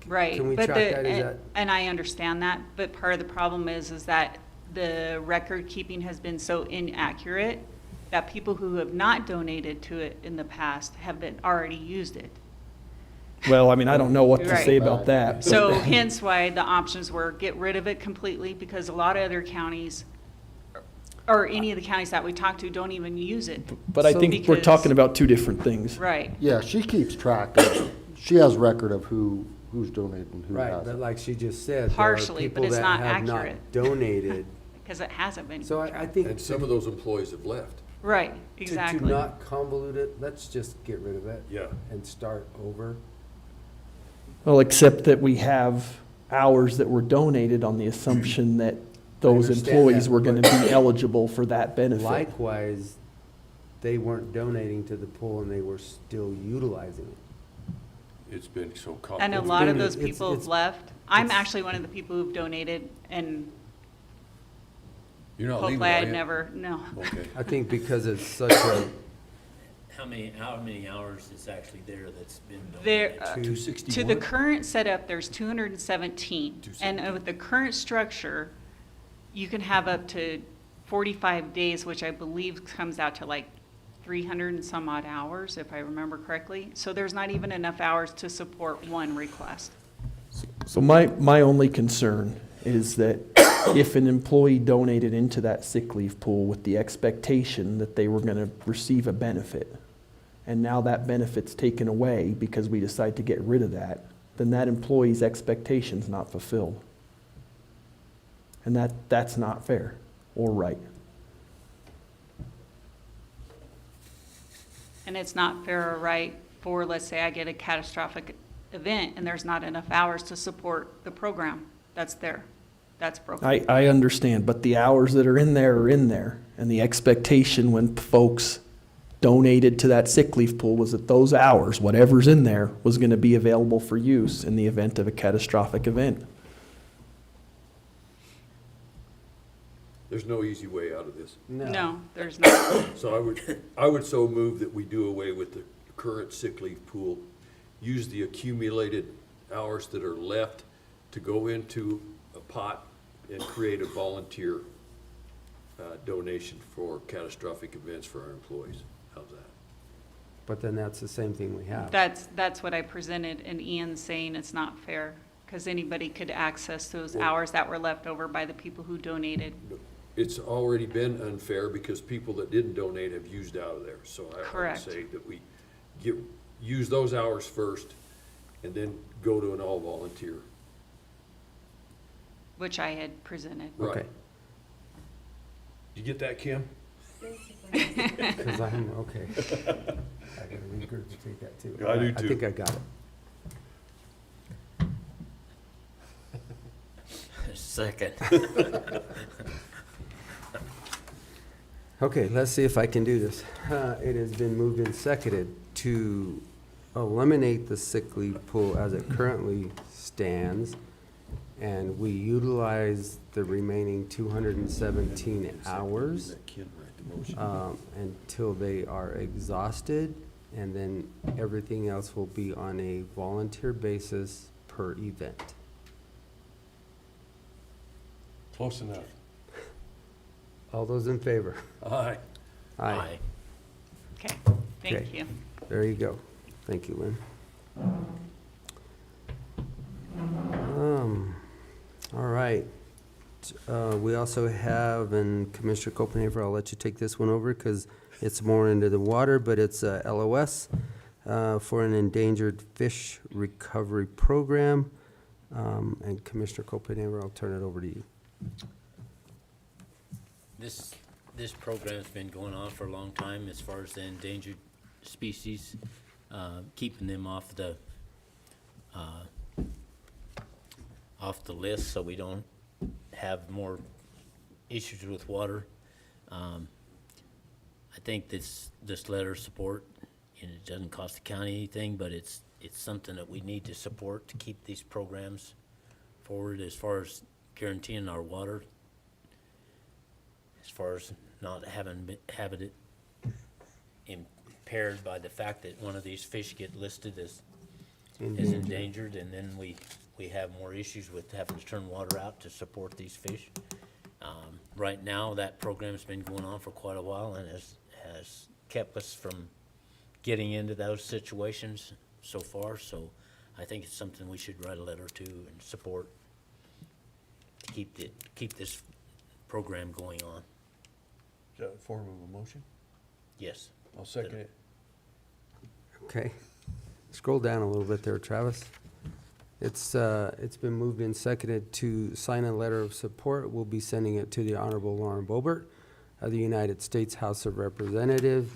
right. Can we But track that? Is and- that- And I understand that, but part of the problem is that the record keeping has been so inaccurate that people who have not donated to it in the past have already used it. Well, I mean, I don't know what to Right. say about that. but- So hence why the options were get rid of it completely, because a lot of other counties, or any of the counties that we talk to, don't even use it. But I So- think we're Because- talking about two different things. Right, Yeah, she keeps track of, she has record of who's donated and who right, but hasn't. like she just said, there are Partially, but people it's that not have not accurate. donated. because it hasn't been So I tracked. think And some of those employees have left. Right, to exactly. not convolute it, let's just get rid of it. Yeah. And start over. Well, except that we have hours that were donated on the assumption that those understand employees that, were gonna but- be eligible for that benefit. Likewise, they weren't donating to the pool and they were still utilizing it. It's been so And a complicated. lot of been- those it's- people have it's- left. I'm it's- actually one of the people who've donated, and You're not leaving, hopefully are I'd you? never, no. Okay. I think because it's such a, How many hours is actually there that's been There, donated? 261? to the current setup, there's 217. And with the current structure, you can have up to 45 days, which I believe comes out to like 300 and some odd hours, if I remember correctly. So there's not even enough hours to support one request. So my only concern is that if an employee donated into that sick leave pool with the expectation that they were gonna receive a benefit, and now that benefit's taken away because we decide to get rid of that, then that employee's expectation's not fulfilled. And that's not fair or right. And it's not fair or right for, let's say I get a catastrophic event and there's not enough hours to support the program that's there. That's broken. I understand, but the hours that are in there, and the expectation when folks donated to that sick leave pool was that those hours, whatever's in there, was gonna be available for use in the event of a catastrophic event. There's no easy way out of this. No, there's not. So I would so move that we do away with the current sick leave pool, use the accumulated hours that are left to go into a pot and create a volunteer donation for catastrophic events for our employees. How's that? But then that's the same thing we have. That's what I presented, and Ian's saying it's not fair, because anybody could access those hours that were left over by the people who donated. It's already been unfair because people that didn't donate have used out of there. So I would Correct. say that we use those hours first and then go to an all volunteer. Which I had presented. Okay. Right. You get that, Kim? Because I'm, okay. I gotta regurgitate that too. I do I too. think I got it. Second. Okay, let's see if I can do this. It has been moved and seconded to eliminate the sick leave pool as it currently stands, and we utilize the remaining 217 hours Let Kim write the motion. until they are exhausted, and then everything else will be on a volunteer basis per event. Close enough. All those in favor? Aye. Aye. Okay, Okay. thank you. There you go. Thank you, Lynn. All right. We also have, and Commissioner Copenhaver, I'll let you take this one over because it's more into the water, but it's a LOS for an endangered fish recovery program. And Commissioner Copenhaver, I'll turn it over to you. This program's been going on for a long time as far as the endangered species, keeping them off the list so we don't have more issues with water. I think this letter of support, and it doesn't cost the county anything, but it's something that we need to support to keep these programs forward as far as guaranteeing our water, as far as not having it impaired by the fact that one of these fish get listed as endangered, and then we have more issues with having to turn water out to support these fish. Right now, that program's been going on for quite a while and has kept us from getting into those situations so far, so I think it's something we should write a letter to and support to keep this program going on. Is that a form of a motion? Yes. I'll second it. Okay. Scroll down a little bit there, Travis. It's been moved and seconded to sign a letter of support. We'll be sending it to the Honorable Lauren Boebert of the United States House of Representatives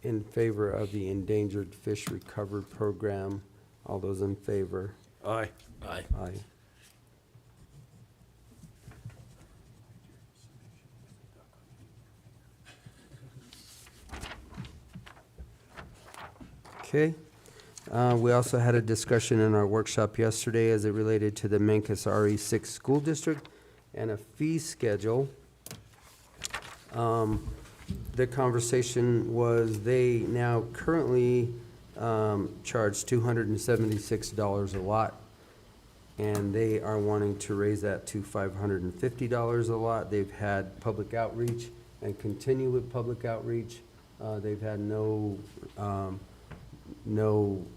in favor of the Endangered Fish Recovery Program. All those in favor? Aye. Aye. Aye. Okay. We also had a discussion in our workshop yesterday as it related to the Mencas RE6 School District and a fee schedule. The conversation was they now currently charge $276 a lot, and they are wanting to raise that to $550 a lot. They've had public outreach and continue with public outreach. They've had no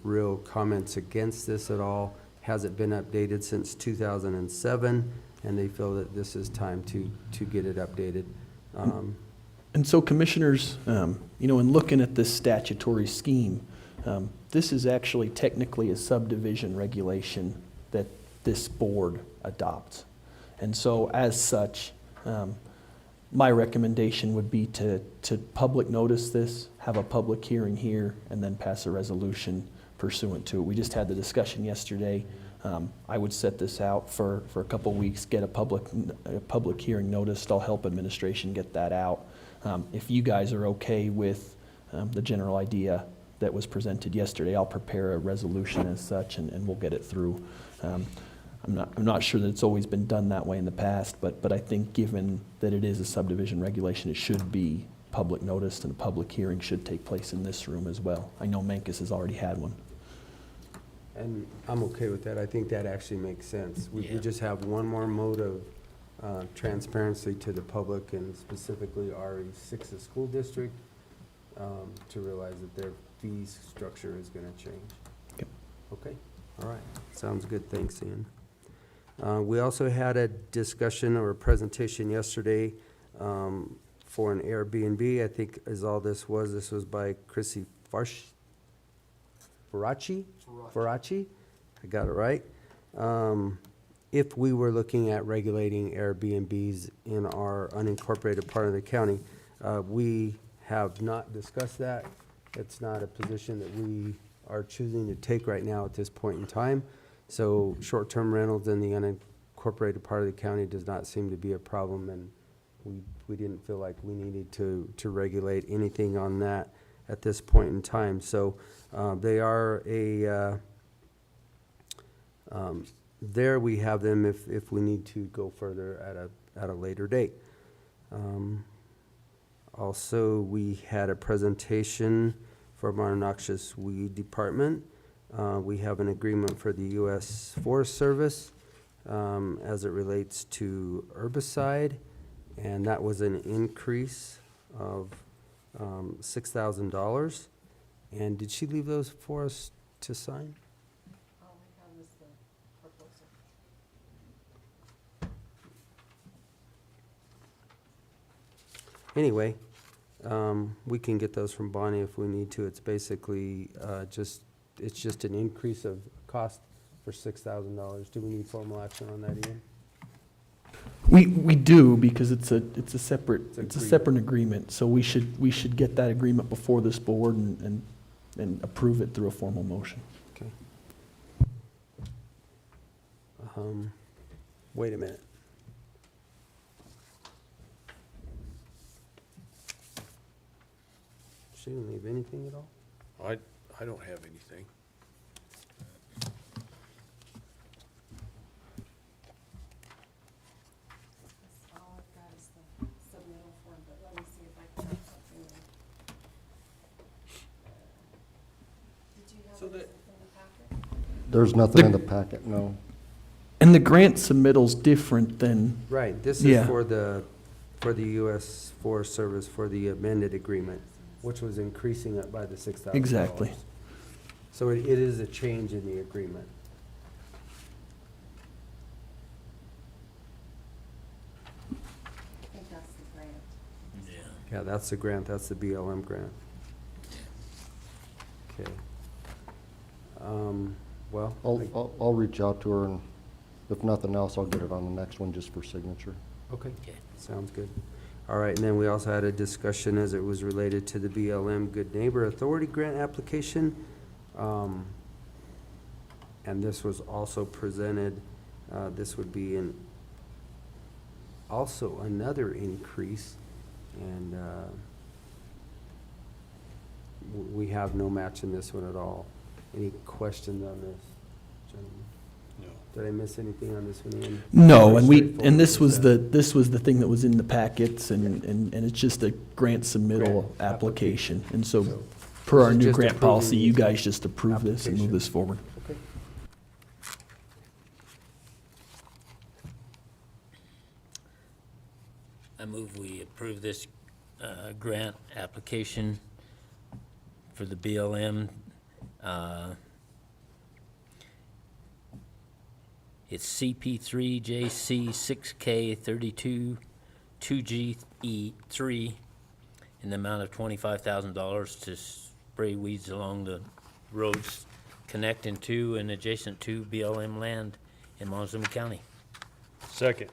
real comments against this at all. Hasn't been updated since 2007, and they feel that this is time to get it updated. And so commissioners, you know, in looking at this statutory scheme, this is actually technically a subdivision regulation that this board adopts. And so as such, my recommendation would be to public notice this, have a public hearing here, and then pass a resolution pursuant to it. We just had the discussion yesterday. I would set this out for a couple weeks, get a public hearing noticed. I'll help administration get that out. If you guys are okay with the general idea that was presented yesterday, I'll prepare a resolution as such, and we'll get it through. I'm not sure that it's always been done that way in the past, but I think given that it is a subdivision regulation, it should be public noticed, and a public hearing should take place in this room as well. I know Mancus has already had one. And I'm okay with that. I think that actually makes sense. We just have one more mode of transparency to the public, and specifically RE6, the school district, to realize that their fee structure is going to change. Okay. Okay, all right. Sounds good. Thanks, Ian. We also had a discussion or a presentation yesterday for an Airbnb, I think is all this was. This was by Chrissy Faraci? I got it right. If we were looking at regulating Airbnbs in our unincorporated part of the county, we have not discussed that. It's not a position that we are choosing to take right now at this point in time. So short-term rentals in the unincorporated part of the county does not seem to be a problem, and we didn't feel like we needed to regulate anything on that at this point in time. So they are there we have them if we need to go further at a later date. Also, we had a presentation from our noxious weed department. We have an agreement for the U.S. Forest Service as it relates to herbicide, and that was an increase of $6,000. And did she leave those for us to sign? All we have is the proposal. Anyway, we can get those from Bonnie if we need to. It's basically it's just an increase of cost for $6,000. Do we need formal action on that, Ian? We do, because it's a separate agreement. So we should get that agreement before this board and approve it through a formal motion. Okay. Wait a minute. She didn't leave anything at all? I don't have anything. All I've got is the submittal form, but let me see if I can have something. Did you have So anything in the packet? There's nothing in the packet, no. And the grant submittal's different than, Right, this is Yeah. for the U.S. Forest Service for the amended agreement, which was increasing it by the $6,000. Exactly. So it is a change in the agreement. I think that's the grant. Yeah, that's the grant, that's the BLM grant. Okay. Well, I'll reach out to her, and if nothing else, I'll get it on the next one just for signature. okay, sounds good. All right, and then we also had a discussion as it was related to the BLM Good Neighbor Authority grant application. And this was also presented, this would be also another increase, and we have no match in this one at all. Any questions on this, gentlemen? No. Did I miss anything on this one, Ian? no, Very and this was straightforward. this was the thing that was in the packets, and it's just a grant submittal Grant application. And so So, per this our is new just grant policy, approving you the guys just approve this and move application. this forward. Okay. I move we approve this grant application for the BLM. It's CP3JC6K32 2GE3 in the amount of $25,000 to spray weeds along the roads connecting to and adjacent to BLM land in Montezuma County. Second.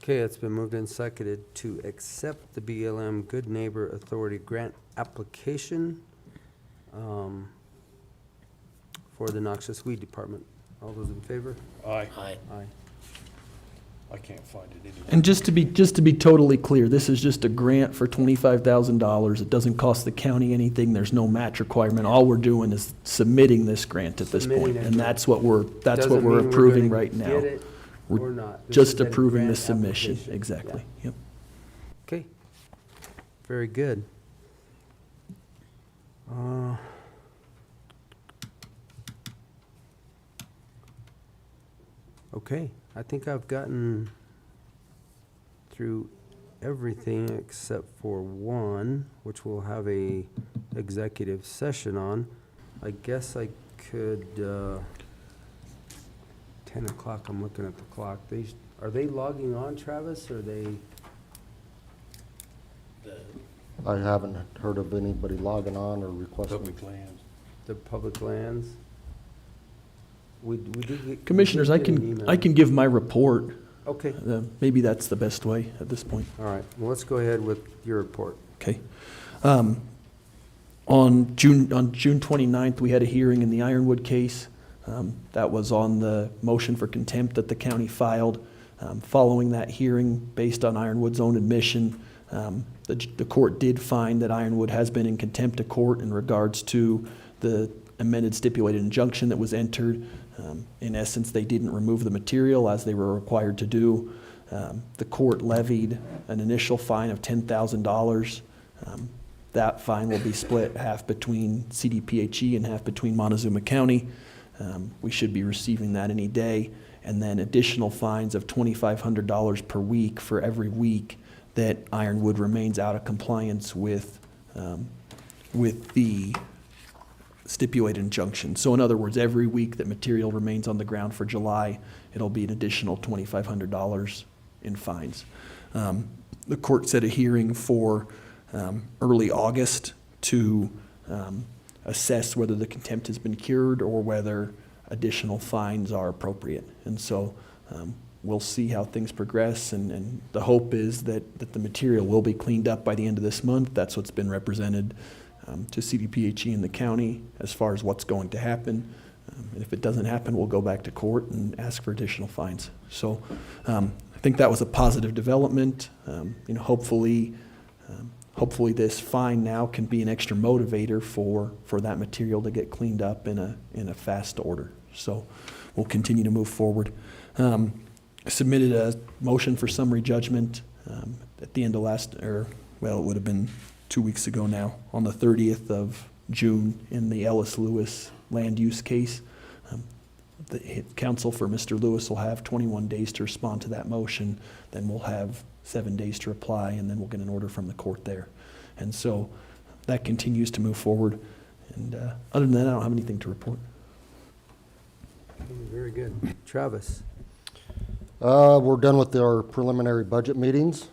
Okay, it's been moved and seconded to accept the BLM Good Neighbor Authority grant application for the noxious weed department. All those in favor? Aye. Aye. Aye. I can't find it anywhere. And just to be totally clear, this is just a grant for $25,000. It doesn't cost the county anything. There's no match requirement. All we're doing is submitting this grant at this Submitting point, it. and that's what we're Doesn't mean we're approving gonna right now. get it We're or not. This Just is a approving the grant submission, application. exactly. Yep. Okay, very good. Okay, I think I've gotten through everything except for one, which we'll have a executive session on. I guess I could, 10 o'clock, I'm looking at the clock. Are they logging on, Travis, or are they? I haven't heard of anybody logging on or requesting. Public lands. The public lands? We did get. Commissioners, we I did get an can email. I can give my report. Okay, Maybe that's the best way at this point. all right, well, let's go ahead with your report. Okay. On June 29th, we had a hearing in the Ironwood case. That was on the motion for contempt that the county filed. Following that hearing, based on Ironwood's own admission, the court did find that Ironwood has been in contempt of court in regards to the amended stipulated injunction that was entered. In essence, they didn't remove the material as they were required to do. The court levied an initial fine of $10,000. That fine will be split half between CDPHE and half between Montezuma County. We should be receiving that any day. And then additional fines of $2,500 per week for every week that Ironwood remains out of compliance with the stipulated injunction. So in other words, every week that material remains on the ground for July, it'll be an additional $2,500 in fines. The court set a hearing for early August to assess whether the contempt has been cured or whether additional fines are appropriate. And so we'll see how things progress, and the hope is that the material will be cleaned up by the end of this month. That's what's been represented to CDPHE in the county as far as what's going to happen. And if it doesn't happen, we'll go back to court and ask for additional fines. So I think that was a positive development. Hopefully this fine now can be an extra motivator for that material to get cleaned up in a fast order. So we'll continue to move forward. I submitted a motion for summary judgment at the end of it would have been 2 weeks ago now, on the 30th of June in the Ellis Lewis land use case. The counsel for Mr. Lewis will have 21 days to respond to that motion. Then we'll have 7 days to reply, and then we'll get an order from the court there. And so that continues to move forward. And other than that, I don't have anything to report. Very good. Travis? We're done with our preliminary budget meetings.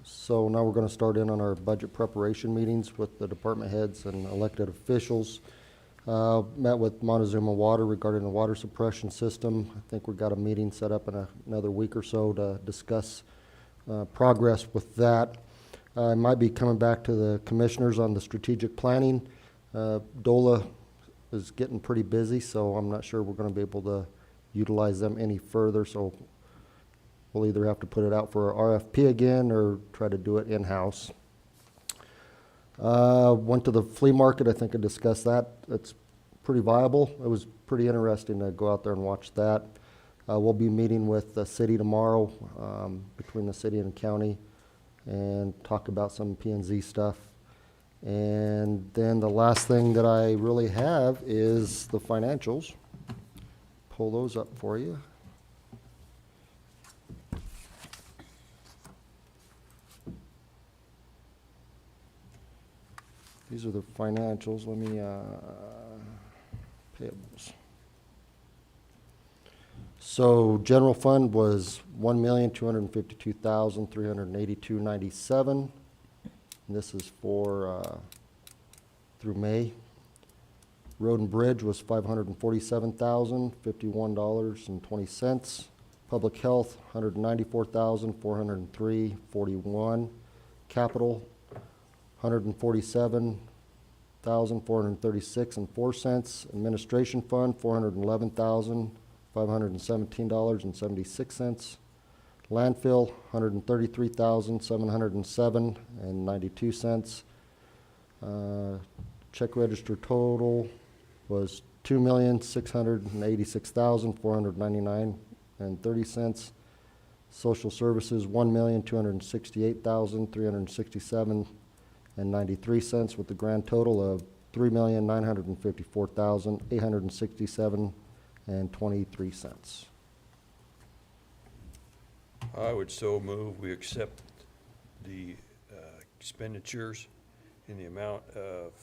So now we're going to start in on our budget preparation meetings with the department heads and elected officials. Met with Montezuma Water regarding the water suppression system. I think we've got a meeting set up in another week or so to discuss progress with that. I might be coming back to the commissioners on the strategic planning. DOLA is getting pretty busy, so I'm not sure we're going to be able to utilize them any further. So we'll either have to put it out for RFP again or try to do it in-house. Went to the flea market. I think I discussed that. It's pretty viable. It was pretty interesting to go out there and watch that. We'll be meeting with the city tomorrow, between the city and the county, and talk about some P&Z stuff. And then the last thing that I really have is the financials. Pull those up for you. These are the financials. Let me, payables. So general fund was $1,252,382.97. And this is for, through May. Road and bridge was $547,051.20. Public health, $194,403.41. Capital, $147,436.04. Administration fund, $411,517.76. Landfill, $133,707.92. Check register total was $2,686,499.30. Social services, $1,268,367.93, with a grand total of $3,954,867.23. I would so move, we accept the expenditures in the amount of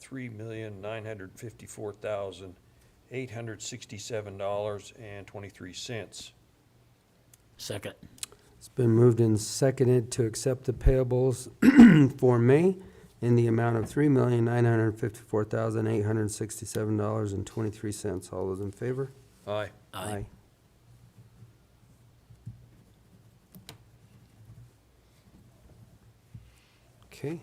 $3,954,867.23. Second. It's been moved and seconded to accept the payables for May in the amount of $3,954,867.23. All those in favor? Aye. Aye. Okay.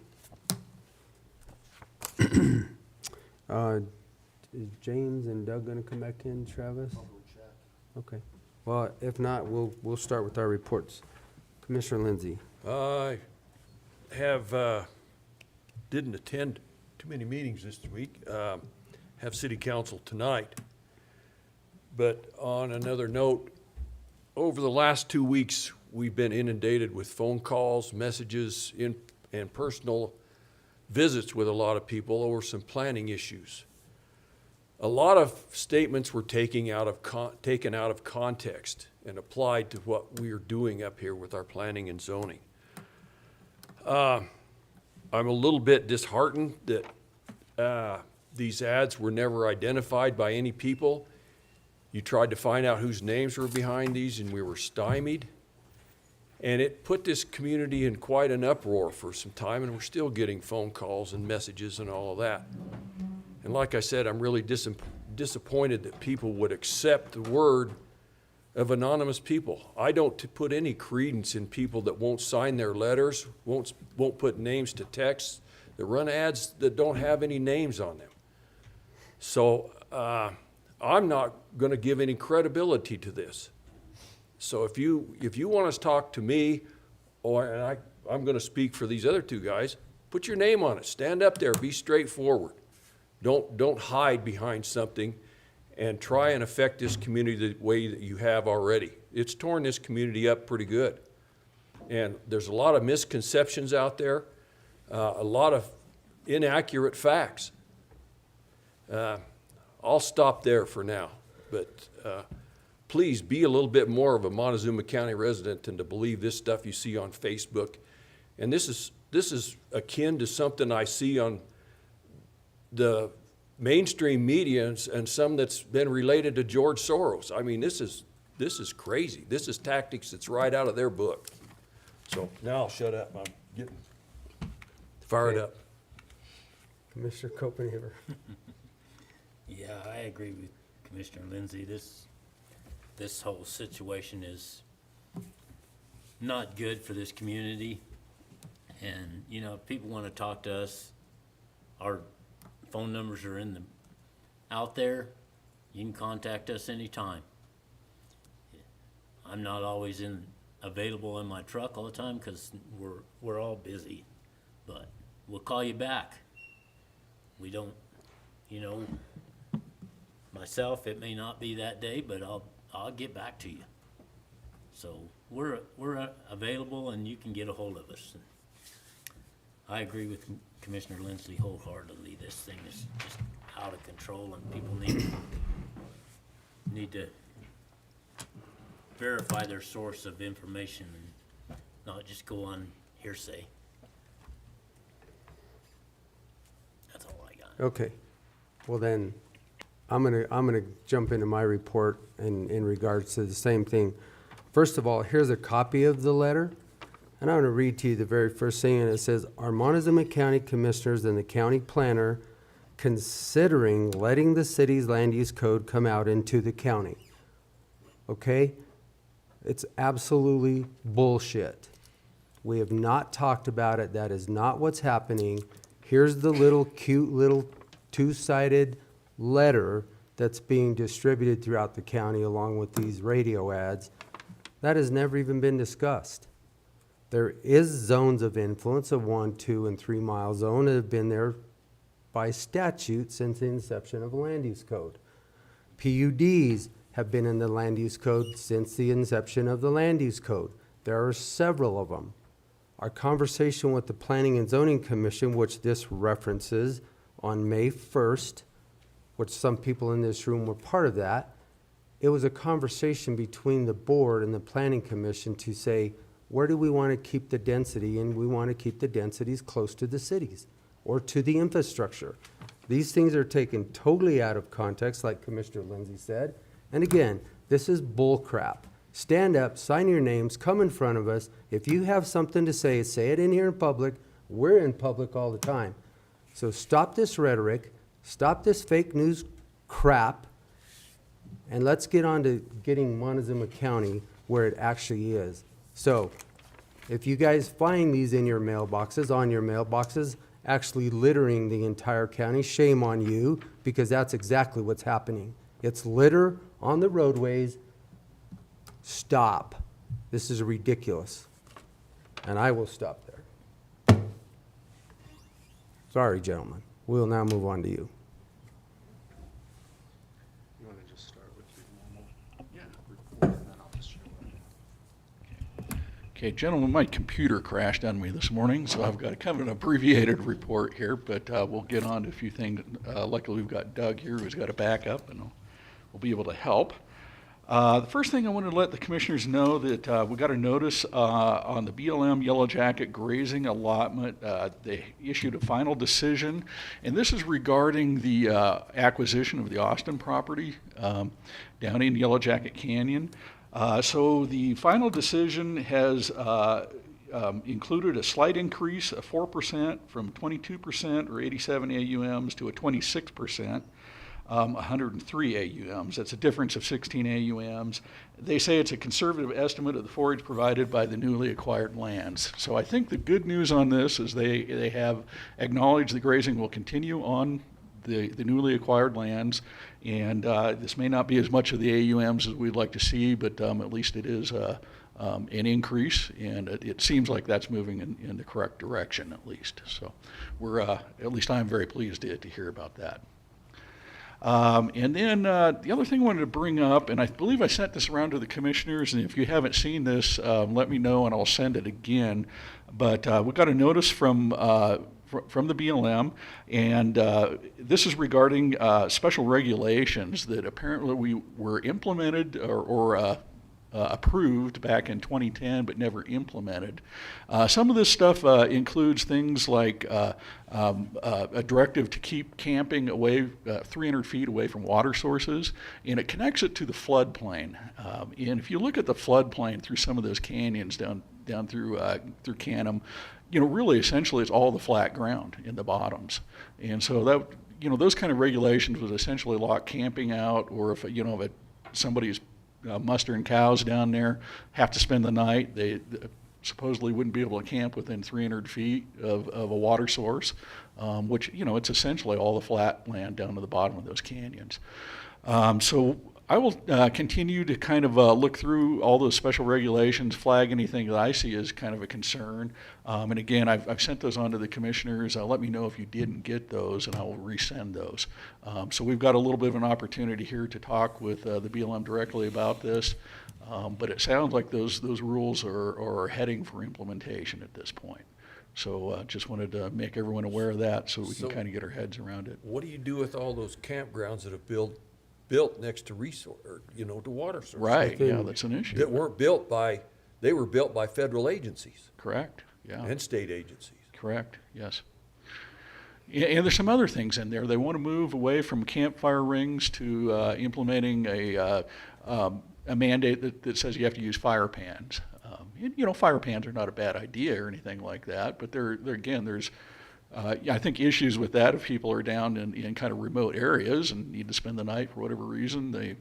Is James and Doug gonna come back in, Travis? Okay. Well, if not, we'll start with our reports. Commissioner Lindsay. I have, didn't attend too many meetings this week, have city council tonight. But on another note, over the last 2 weeks, we've been inundated with phone calls, messages, and personal visits with a lot of people over some planning issues. A lot of statements were taken out of context and applied to what we are doing up here with our planning and zoning. I'm a little bit disheartened that these ads were never identified by any people. You tried to find out whose names were behind these, and we were stymied. And it put this community in quite an uproar for some time, and we're still getting phone calls and messages and all of that. And like I said, I'm really disappointed that people would accept the word of anonymous people. I don't put any credence in people that won't sign their letters, won't put names to texts, that run ads that don't have any names on them. So I'm not going to give any credibility to this. So if you want to talk to me, and I'm going to speak for these other two guys, put your name on it. Stand up there. Be straightforward. Don't hide behind something and try and affect this community the way that you have already. It's torn this community up pretty good. And there's a lot of misconceptions out there, a lot of inaccurate facts. I'll stop there for now, but please be a little bit more of a Montezuma County resident than to believe this stuff you see on Facebook. And this is akin to something I see on the mainstream media and some that's been related to George Soros. I mean, this is crazy. This is tactics that's right out of their book. So now I'll shut up. I'm getting fired up. Commissioner Copenhaver. Yeah, I agree with Commissioner Lindsay. This whole situation is not good for this community. And, you know, if people want to talk to us, our phone numbers are out there. You can contact us anytime. I'm not always available in my truck all the time because we're all busy, but we'll call you back. We don't, you know, myself, it may not be that day, but I'll get back to you. So we're available and you can get a hold of us. I agree with Commissioner Lindsay wholeheartedly. This thing is just out of control and people need to verify their source of information and not just go on hearsay. Okay, well then, I'm gonna jump into my report in regards to the same thing. First of all, here's a copy of the letter, and I'm gonna read to you the very first thing, and it says, "Our Montezuma County Commissioners and the County Planner considering letting the city's land use code come out into the county." Okay? It's absolutely bullshit. We have not talked about it. That is not what's happening. Here's the little cute little two-sided letter that's being distributed throughout the county along with these radio ads. That has never even been discussed. There is zones of influence, a 1, 2, and 3 mile zone that have been there by statute since the inception of the land use code. PUDs have been in the land use code since the inception of the land use code. There are several of them. Our conversation with the Planning and Zoning Commission, which this references, on May 1st, which some people in this room were part of that, it was a conversation between the board and the Planning Commission to say, where do we want to keep the density? And we want to keep the densities close to the cities or to the infrastructure. These things are taken totally out of context, like Commissioner Lindsay said. And again, this is bull crap. Stand up, sign your names, come in front of us. If you have something to say it in here in public. We're in public all the time. So stop this rhetoric, stop this fake news crap, and let's get on to getting Montezuma County where it actually is. So if you guys find these in your mailboxes, actually littering the entire county, shame on you, because that's exactly what's happening. It's litter on the roadways. Stop. This is ridiculous. And I will stop there. Sorry, gentlemen. We'll now move on to you. You want to just start with your normal report, and then I'll just show it. Okay, gentlemen, my computer crashed on me this morning, so I've got kind of an abbreviated report here, but we'll get on to a few things. Luckily, we've got Doug here who's got a backup, and we'll be able to help. The first thing I wanted to let the commissioners know that we got a notice on the BLM Yellow Jacket grazing allotment. They issued a final decision, and this is regarding the acquisition of the Austin property down in Yellow Jacket Canyon. So the final decision has included a slight increase of 4% from 22% or 87 AUMs to a 26%. 103 AUMs. That's a difference of 16 AUMs. They say it's a conservative estimate of the forage provided by the newly acquired lands. So I think the good news on this is they have acknowledged the grazing will continue on the newly acquired lands, and this may not be as much of the AUMs as we'd like to see, but at least it is an increase, and it seems like that's moving in the correct direction at least. So we're, at least I'm very pleased to hear about that. And then the other thing I wanted to bring up, and I believe I sent this around to the commissioners, and if you haven't seen this, let me know and I'll send it again. But we got a notice from the BLM, and this is regarding special regulations that apparently were implemented or approved back in 2010 but never implemented. Some of this stuff includes things like a directive to keep camping away 300 feet away from water sources, and it connects it to the floodplain. And if you look at the floodplain through some of those canyons down through N.M.P.M, really essentially it's all the flat ground in the bottoms. And so that, those kind of regulations would essentially lock camping out, or if, if somebody's mustering cows down there, have to spend the night. They supposedly wouldn't be able to camp within 300 feet of a water source, which, it's essentially all the flat land down to the bottom of those canyons. So I will continue to kind of look through all those special regulations, flag anything that I see as kind of a concern. And again, I've sent those on to the commissioners. Let me know if you didn't get those, and I will resend those. So we've got a little bit of an opportunity here to talk with the BLM directly about this. But it sounds like those rules are heading for implementation at this point. So just wanted to make everyone aware of that so we can kind of get our heads around it. What do you do with all those campgrounds that have built next to to water sources? Right, yeah, that's an issue. That weren't built by, they were built by federal agencies. Correct, yeah. And state agencies. Correct, yes. And there's some other things in there. They want to move away from campfire rings to implementing a mandate that says you have to use fire pans. Fire pans are not a bad idea or anything like that, but there's I think issues with that if people are down in kind of remote areas and need to spend the night for whatever reason. They,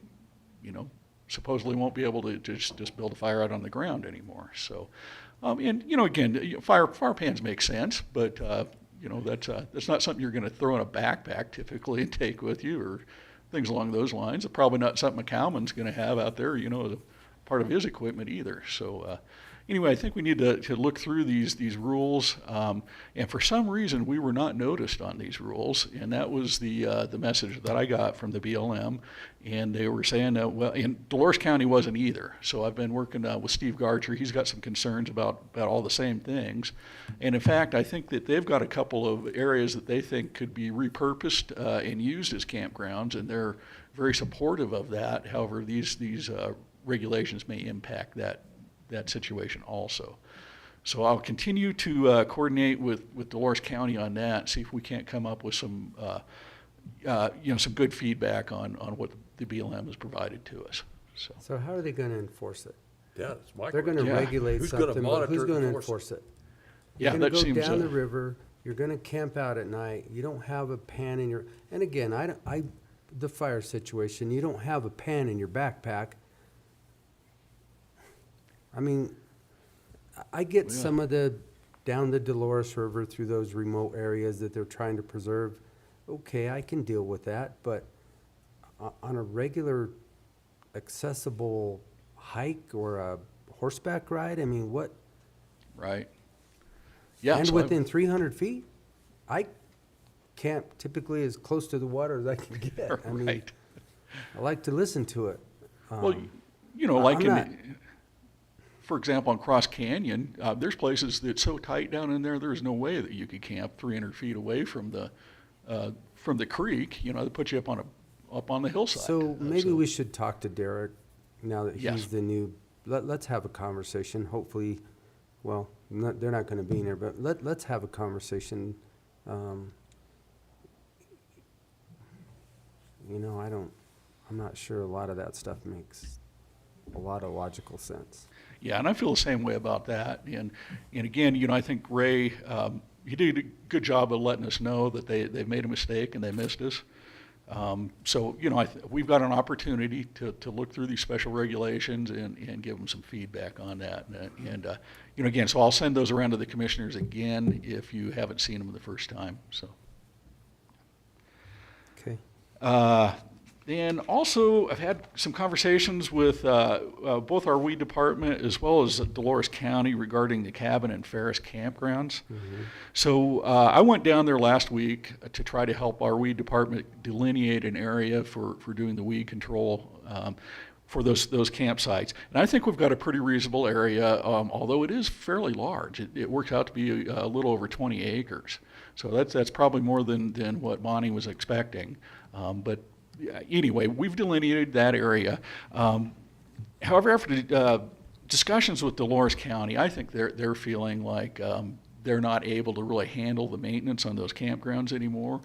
supposedly won't be able to just build a fire out on the ground anymore. So, again, fire pans make sense, but that's not something you're going to throw in a backpack typically and take with you, or things along those lines. It's probably not something a cowman's going to have out there, as a part of his equipment either. So anyway, I think we need to look through these rules. And for some reason, we were not noticed on these rules, and that was the message that I got from the BLM. And they were saying, and Dolores County wasn't either. So I've been working with Steve Garcher. He's got some concerns about all the same things. And in fact, I think that they've got a couple of areas that they think could be repurposed and used as campgrounds, and they're very supportive of that. However, these regulations may impact that situation also. So I'll continue to coordinate with Dolores County on that, see if we can't come up with some some good feedback on what the BLM has provided to us. So how are they going to enforce it? Yeah, that's my They're going to question. regulate Who's gonna something, but monitor who's and going to enforce enforce it? Yeah, You're that going to go seems, down the river, you're going to camp out at night, you don't have a pan in your, and again, the fire situation, you don't have a pan in your backpack. I mean, I get some of down the Dolores River through those remote areas that they're trying to preserve. Okay, I can deal with that, but on a regular accessible hike or a horseback ride, I mean, what? Right. Yeah. And so within 300 feet? I camp typically as close to the water as I can get. I mean, right. I like to listen to it. Well, for example, on Cross Canyon, there's places that's so tight down in there's no way that you could camp 300 feet away from the creek. They put you up on the hillside. So maybe we should talk to Derek now that Yes. he's the new, let's have a conversation, hopefully, well, they're not gonna be in there, but let's have a conversation. I'm not sure a lot of that stuff makes a lot of logical sense. Yeah, and I feel the same way about that. And again, I think Ray, he did a good job of letting us know that they've made a mistake and they missed us. So, we've got an opportunity to look through these special regulations and give them some feedback on that. And again, so I'll send those around to the commissioners again if you haven't seen them the first time, so. Okay. And also, I've had some conversations with both our weed department as well as Dolores County regarding the Cabin and Ferris campgrounds. Mm-hmm. So I went down there last week to try to help our weed department delineate an area for doing the weed control for those campsites. And I think we've got a pretty reasonable area, although it is fairly large. It works out to be a little over 20 acres. So that's probably more than what Bonnie was expecting. But anyway, we've delineated that area. However, after discussions with Dolores County, I think they're feeling like they're not able to really handle the maintenance on those campgrounds anymore.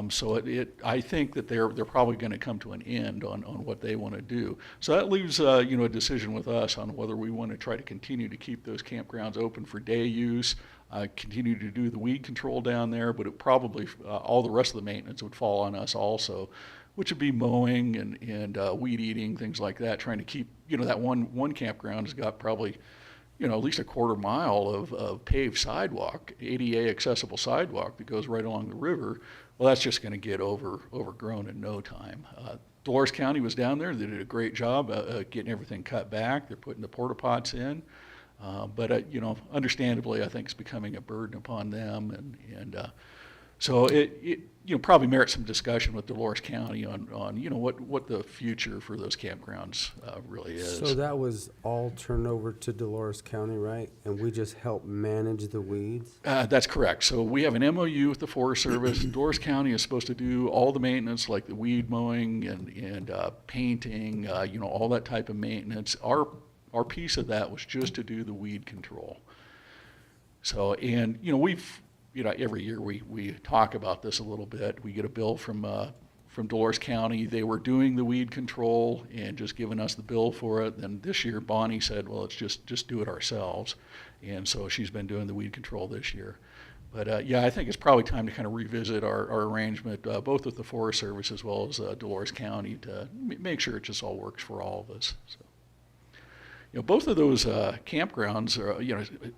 So I think that they're probably going to come to an end on what they want to do. So that leaves a decision with us on whether we want to try to continue to keep those campgrounds open for day use, continue to do the weed control down there, but it probably all the rest of the maintenance would fall on us also, which would be mowing and weed eating, things like that, trying to keep, that one campground has got probably, at least a quarter mile of paved sidewalk, ADA accessible sidewalk that goes right along the river. Well, that's just going to get overgrown in no time. Dolores County was down there. They did a great job getting everything cut back. They're putting the porta pots in. But understandably, I think it's becoming a burden upon them, and so it probably merits some discussion with Dolores County on what the future for those campgrounds really is. So that was all turned over to Dolores County, right? And we just help manage the weeds? That's correct. So we have an MOU with the Forest Service. Dolores County is supposed to do all the maintenance, like the weed mowing and painting, all that type of maintenance. Our piece of that was just to do the weed control. So, and we've every year we talk about this a little bit. We get a bill from Dolores County. They were doing the weed control and just giving us the bill for it. And this year Bonnie said, well, let's just do it ourselves. And so she's been doing the weed control this year. But yeah, I think it's probably time to kind of revisit our arrangement, both with the Forest Service as well as Dolores County, to make sure it just all works for all of us. So, both of those campgrounds,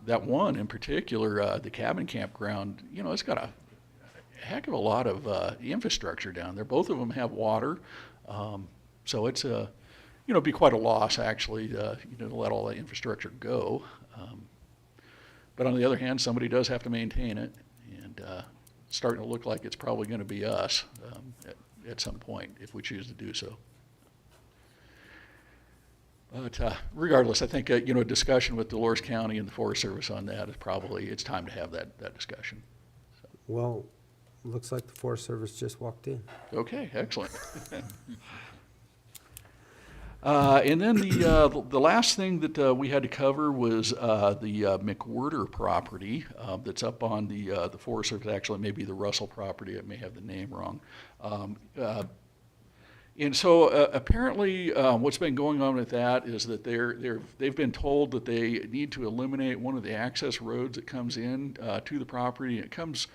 that one in particular, the cabin campground, it's got a heck of a lot of infrastructure down there. Both of them have water, so it's be quite a loss actually, to let all that infrastructure go. But on the other hand, somebody does have to maintain it, and it's starting to look like it's probably going to be us at some point if we choose to do so. But regardless, I think a discussion with Dolores County and the Forest Service on that is it's time to have that discussion. So. Well, looks like the Forest Service just walked in. Okay, excellent. And then the last thing that we had to cover was the McWhirter property that's up on the Forest Service. Actually, maybe the Russell property. I may have the name wrong. And so apparently what's been going on with that is that they've been told that they need to eliminate one of the access roads that comes in to the property. It comes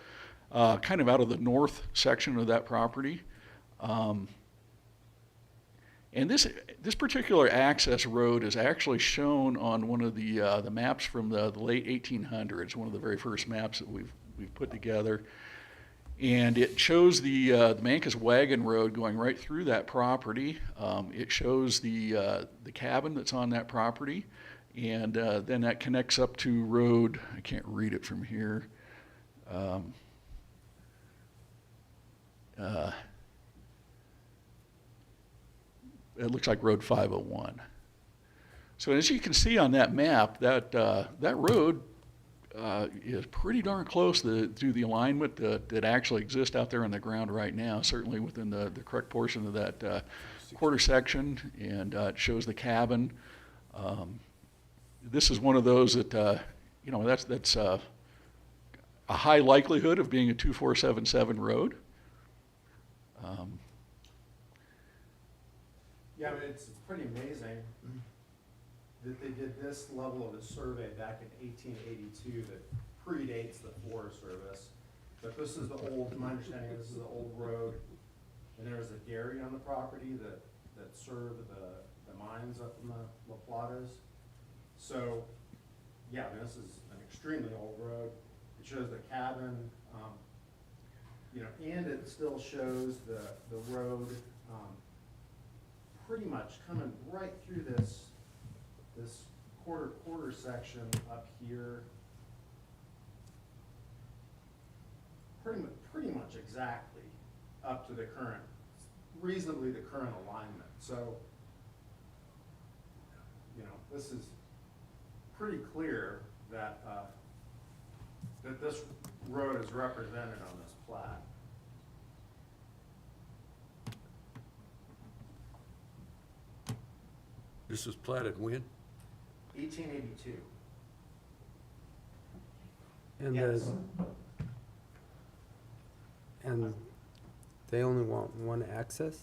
kind of out of the north section of that property. And this particular access road is actually shown on one of the maps from the late 1800s, one of the very first maps that we've put together. And it shows the Mancus Wagon Road going right through that property. It shows the cabin that's on that property, and then that connects up to road. I can't read it from here. It looks like Road 501. So as you can see on that map, that road is pretty darn close to the alignment that actually exists out there on the ground right now, certainly within the correct portion of that quarter section, and it shows the cabin. This is one of those that, that's a high likelihood of being a 2477 road. Yeah, I mean, it's pretty amazing that they did this level of a survey back in 1882 that predates the Forest Service. But this is the old, my understanding is this is the old road, and there was a dairy on the property that served the mines up in the La Platas. So, yeah, I mean, this is an extremely old road. It shows the cabin, and it still shows the road pretty much coming right through this quarter section up here. Pretty much exactly up to the current, reasonably the current alignment. So, this is pretty clear that that this road is represented on this plat. This was platted when? 1882. And Yes. and they only want one access?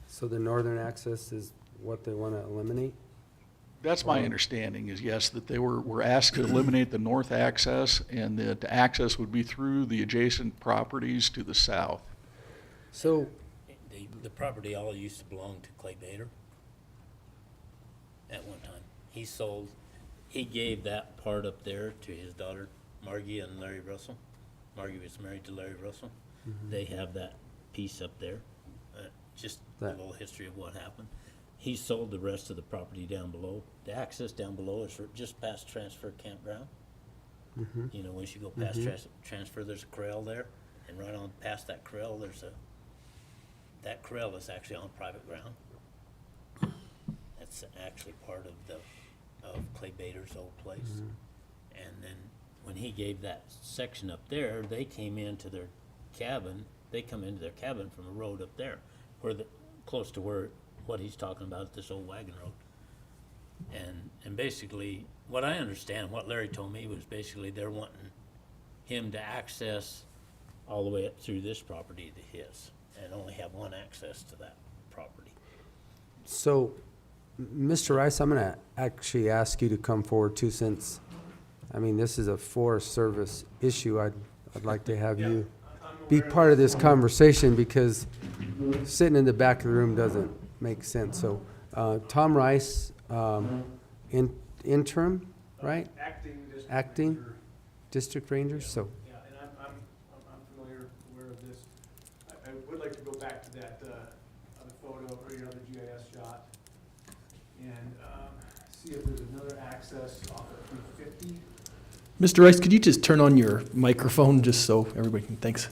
So the northern access is what they want to eliminate? That's my understanding, is yes, that they were asked to eliminate the north access, and that the access would be through the adjacent properties to the south. So, The property all used to belong to Clay Bader at one time. He gave that part up there to his daughter, Margie and Larry Russell. Margie was married to Larry Russell. They have that piece up there, just a little history of what happened. He sold the rest of the property down below. The access down below is just past Transfer Campground. Once you go past Transfer, there's a corral there, and right on past that corral, that corral is actually on private ground. That's actually part of Clay Bader's old place. And then when he gave that section up there, they came into their cabin. They come into their cabin from a road up there, close to what he's talking about, this old wagon road. And basically, what I understand, what Larry told me was basically they're wanting him to access all the way up through this property to his, and only have one access to that property. So, Mr. Rice, I'm gonna actually ask you to come forward too, since, I mean, this is a Forest Service issue. I'd like to have you be part of this conversation, because sitting in the back of the room doesn't make sense. So, Tom Rice, interim, right? Acting District Ranger, so. Yeah, and I'm familiar, aware of this. I would like to go back to that, other photo, or your other GIS shot, and, see if there's another access off of 350. Mr. Rice, could you just turn on your microphone just so everybody can, thanks.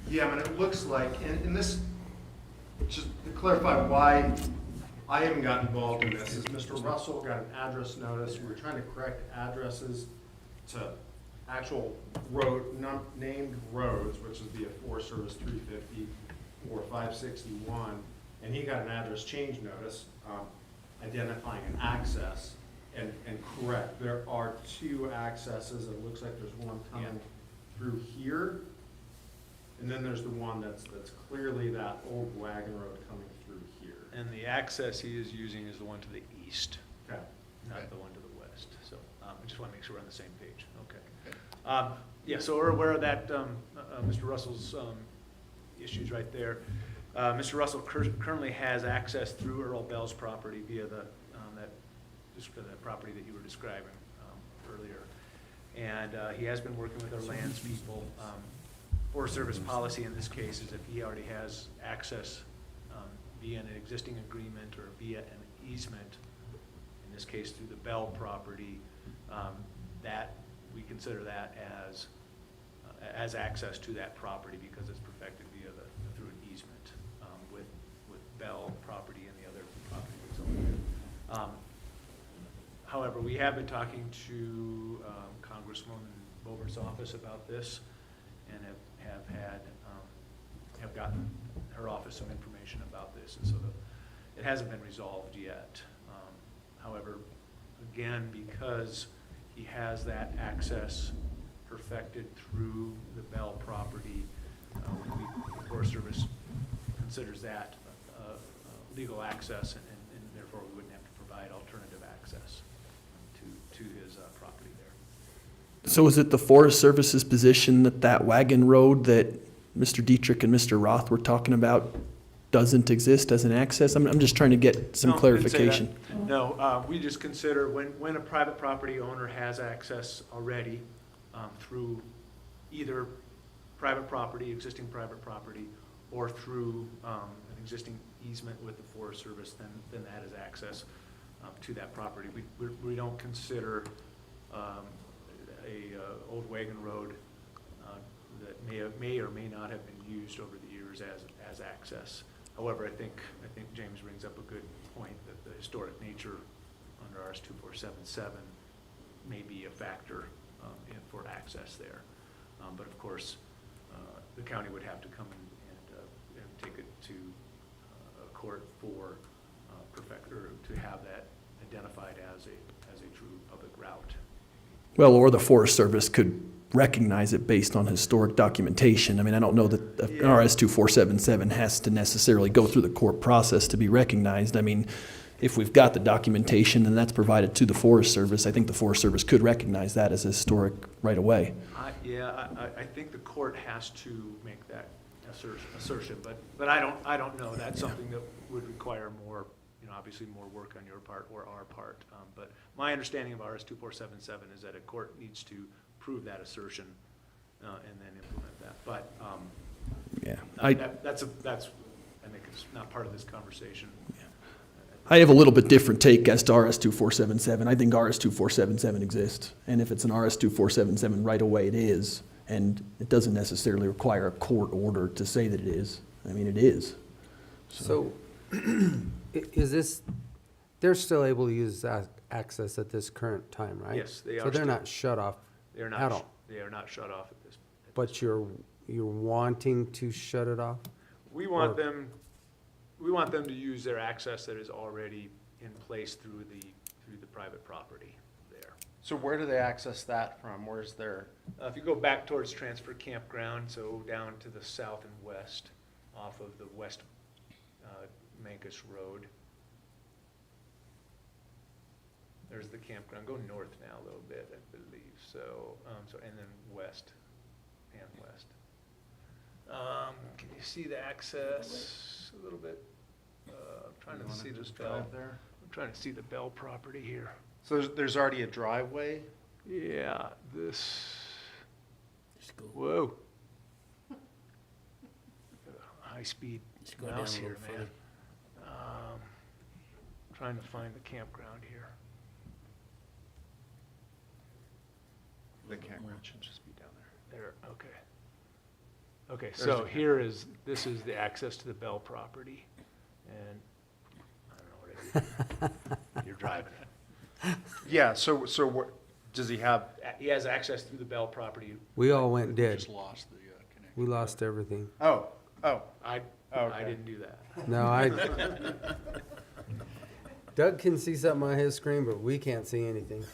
Yeah, I mean, it looks like, and this, just to clarify why I haven't got involved in this, is Mr. Russell got an address notice. We were trying to correct addresses to actual road, named roads, which is via Forest Service 350 or 561, and he got an address change notice, identifying an access, and correct, there are two accesses. It looks like there's one coming through here, and then there's the one that's clearly that old wagon road coming through here. And the access he is using is the one to the east, Okay. not the one to the west. So I just want to make sure we're on the same page. Okay. Yeah, so we're aware of that, Mr. Russell's issues right there. Mr. Russell currently has access through Earl Bell's property via the that property that you were describing earlier. And he has been working with our lands people. Forest Service policy in this case is if he already has access via an existing agreement or via an easement, in this case through the Bell property, that we consider that as access to that property because it's perfected via through an easement with Bell property and the other property that's over there. However, we have been talking to Congresswoman Bobert's office about this, and have gotten her office some information about this, and so it hasn't been resolved yet. However, again, because he has that access perfected through the Bell property, the Forest Service considers that legal access, and therefore we wouldn't have to provide alternative access to his property there. So is it the Forest Service's position that that wagon road that Mr. Dietrich and Mr. Roth were talking about doesn't exist as an access? I'm just trying to get some No, didn't say that. clarification. No, we just consider when a private property owner has access already through either private property, existing private property, or through an existing easement with the Forest Service, then that is access to that property. We don't consider a old wagon road that may or may not have been used over the years as access. However, I think James brings up a good point that the historic nature under RS 2477 may be a factor for access there. But of course, the county would have to come and take it to a court for or to have that identified as a true public route. Well, or the Forest Service could recognize it based on historic documentation. I mean, I don't know that an RS 2477 has to necessarily go through the court process to be recognized. I mean, if we've got the documentation and that's provided to the Forest Service, I think the Forest Service could recognize that as historic right away. I think the court has to make that assertion, but I don't know. That's something that would require more, obviously more work on your part or our part. But my understanding of RS 2477 is that a court needs to prove that assertion and then implement that. But that's I think it's not part of this conversation. I have a little bit different take as to RS 2477. I think RS 2477 exists. And if it's an RS 2477 right away, it is. And it doesn't necessarily require a court order to say that it is. I mean, it is. So is this, they're still able to use that access at this current time, right? Yes, they are. So they're still- not shut off They're at not. all? They are not shut off at this. But you're wanting to shut it off? We want them to use their access that is already in place through the private property there. So where do they access that from? Where's their, If you go back towards Transfer Campground, so down to the south and west, off of the West Mancus Road. There's the campground. Go north now a little bit, I believe. So, and then west and west. Can you see the access a little bit? I'm trying to see this bell. there? I'm trying to see the Bell property here. So there's already a driveway? Yeah, this. Whoa. High-speed mouse here, man. Trying to find the campground here. The campground should just be down there. There, okay. Okay, so this is the access to the Bell property, and I don't know what it is. You're driving it. Yeah, so what, does he have, He has access through the Bell property. We all went dead. Just lost the connection. We lost everything. oh, I Okay. didn't do that. No, Doug can see something on his screen, but we can't see anything.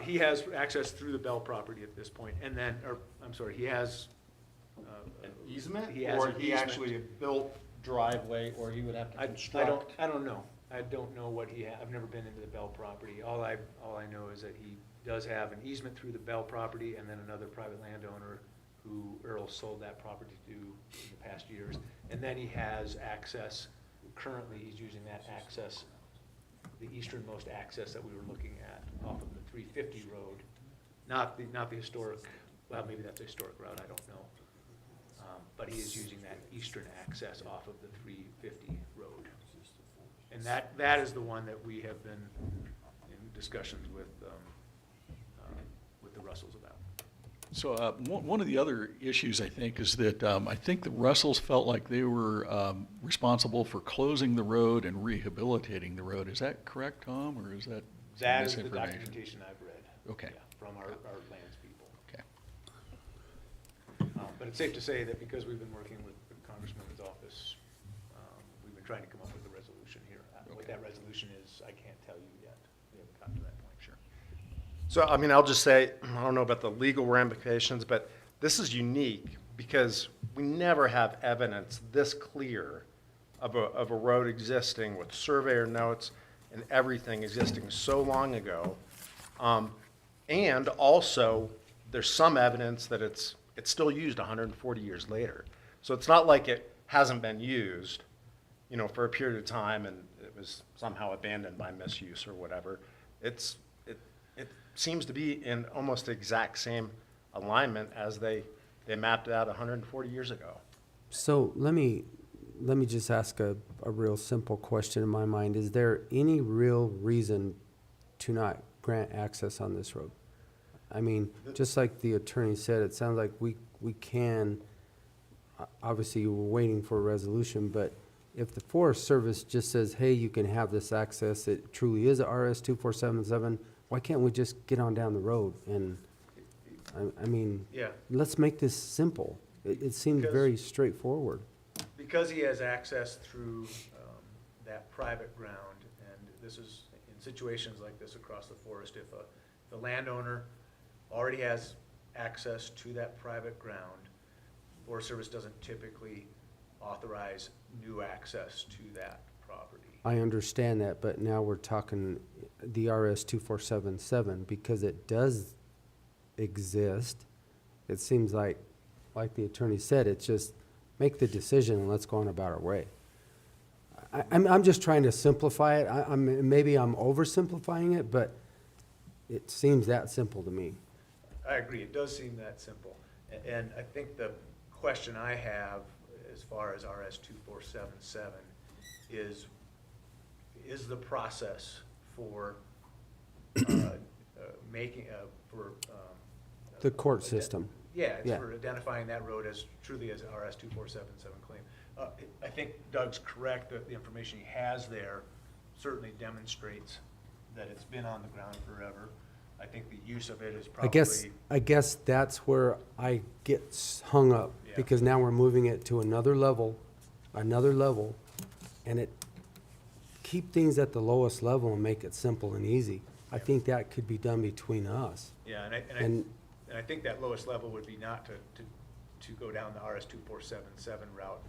He has access through the Bell property at this point, and then, he has. an easement? He has Or an he easement. actually a built driveway, or he would have to I construct? don't know. I don't know what I've never been into the Bell property. All I know is that he does have an easement through the Bell property, and then another private landowner who Earl sold that property to in the past years. And then he has access, currently he's using that access, the easternmost access that we were looking at off of the 350 road, not the historic, well, maybe that's a historic route, I don't know. But he is using that eastern access off of the 350 road. And that is the one that we have been in discussions with the Russells about. So one of the other issues, I think, is that I think the Russells felt like they were responsible for closing the road and rehabilitating the road. Is that correct, Tom, or is that some That is the misinformation? documentation I've read. Okay. Yeah, from our lands people. Okay. But it's safe to say that because we've been working with the Congressman's office, we've been trying to come up with a resolution here. What Okay. that resolution is, I can't tell you yet. We haven't gotten to that point. Sure. So, I mean, I'll just say, I don't know about the legal ramifications, but this is unique because we never have evidence this clear of a road existing with surveyor notes and everything existing so long ago. And also, there's some evidence that it's still used 140 years later. So it's not like it hasn't been used, for a period of time and it was somehow abandoned by misuse or whatever. It seems to be in almost the exact same alignment as they mapped it out 140 years ago. So let me just ask a real simple question in my mind. Is there any real reason to not grant access on this road? I mean, just like the attorney said, it sounds like we can, obviously we're waiting for a resolution, but if the Forest Service just says, hey, you can have this access, it truly is a RS 2477, why can't we just get on down the road? And, I mean, Yeah. let's make this simple. It seems Because- very straightforward. Because he has access through that private ground, and this is, in situations like this across the forest, if the landowner already has access to that private ground, Forest Service doesn't typically authorize new access to that property. I understand that, but now we're talking the RS 2477, because it does exist. It seems like the attorney said, it's just make the decision and let's go on about our way. I'm just trying to simplify it. Maybe I'm oversimplifying it, but it seems that simple to me. I agree, it does seem that simple. And I think the question I have as far as RS 2477 is the process for making, The court system. Yeah, it's Yeah. for identifying that road as truly as RS 2477 claim. I think Doug's correct, that the information he has there certainly demonstrates that it's been on the ground forever. I think the use of it is probably. I guess that's where I get hung up, Yeah. because now we're moving it to another level, and keep things at the lowest level and make it simple and easy. I think that could be done between us. Yeah, And- and I think that lowest level would be not to go down the RS 2477 route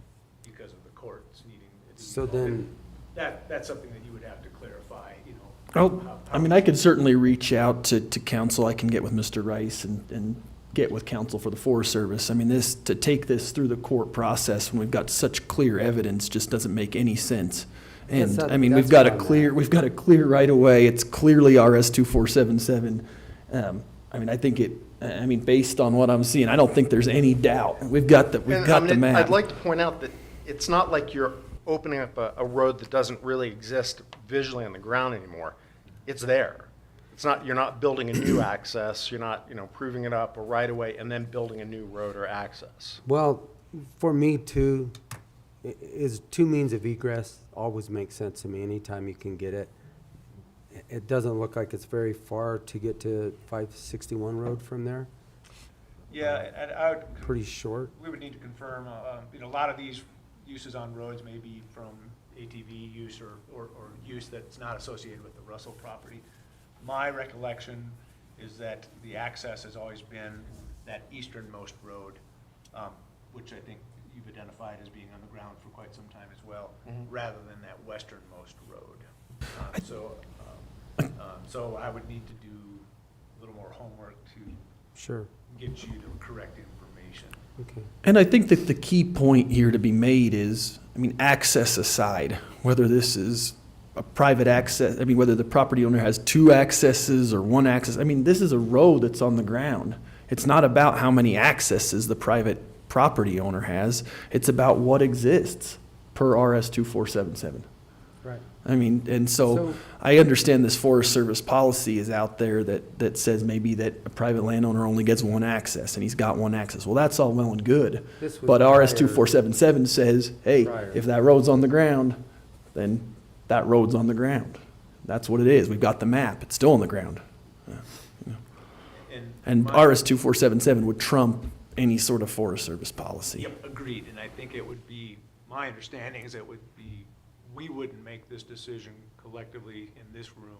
because of the courts needing. it to be So involved. then- That's something that you would have to clarify, you know. Oh, I mean, I could certainly reach out to council. I can get with Mr. Rice and get with council for the Forest Service. I mean, to take this through the court process when we've got such clear evidence just doesn't make any sense. Yes, And, that- I mean, that's we've got what a I'm clear, at. we've got a clear right of way. It's clearly RS 2477. I mean, I think based on what I'm seeing, I don't think there's any doubt. We've got the And, I mean, map. I'd like to point out that it's not like you're opening up a road that doesn't really exist visually on the ground anymore. It's there. It's not, you're not building a new access, you're not, proving it up a right of way and then building a new road or access. Well, for me too, is two means of egress always makes sense to me. Anytime you can get it. It doesn't look like it's very far to get to 561 road from there. Yeah, and I would. Pretty short. We would need to confirm, a lot of these uses on roads may be from ATV use or use that's not associated with the Russell property. My recollection is that the access has always been that easternmost road, which I think you've identified as being on the ground for quite some time as well, rather than that westernmost road. So I would need to do a little more homework to Sure. get you the correct information. Okay. And I think that the key point here to be made is, access aside, whether this is a private access, whether the property owner has two accesses or one access, this is a road that's on the ground. It's not about how many accesses the private property owner has. It's about what exists per RS 2477. Right. And so So- I understand this Forest Service policy is out there that says maybe that a private landowner only gets one access and he's got one access. Well, that's all well and good. This was But RS prior- 2477 says, hey, Prior. if that road's on the ground, then that road's on the ground. That's what it is. We've got the map. It's still on the ground. And my- RS 2477 would trump any sort of Forest Service policy. Yep, agreed, and I think it would be, my understanding is it would be, we wouldn't make this decision collectively in this room.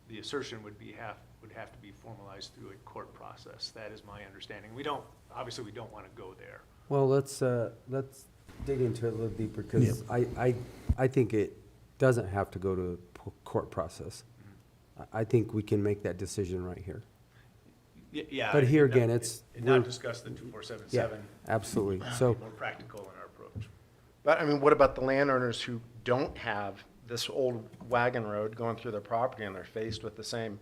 The assertion would have to be formalized through a court process. That is my understanding. Obviously, we don't want to go there. Well, let's dig into it a little deeper, because I think it doesn't have to go to a court process. I think we can make that decision right here. Yeah. But here and again, not- it's- And not we're- discuss the 2477. Yeah, absolutely. Be So, more practical in our approach. But, what about the landowners who don't have this old wagon road going through their property and they're faced with the same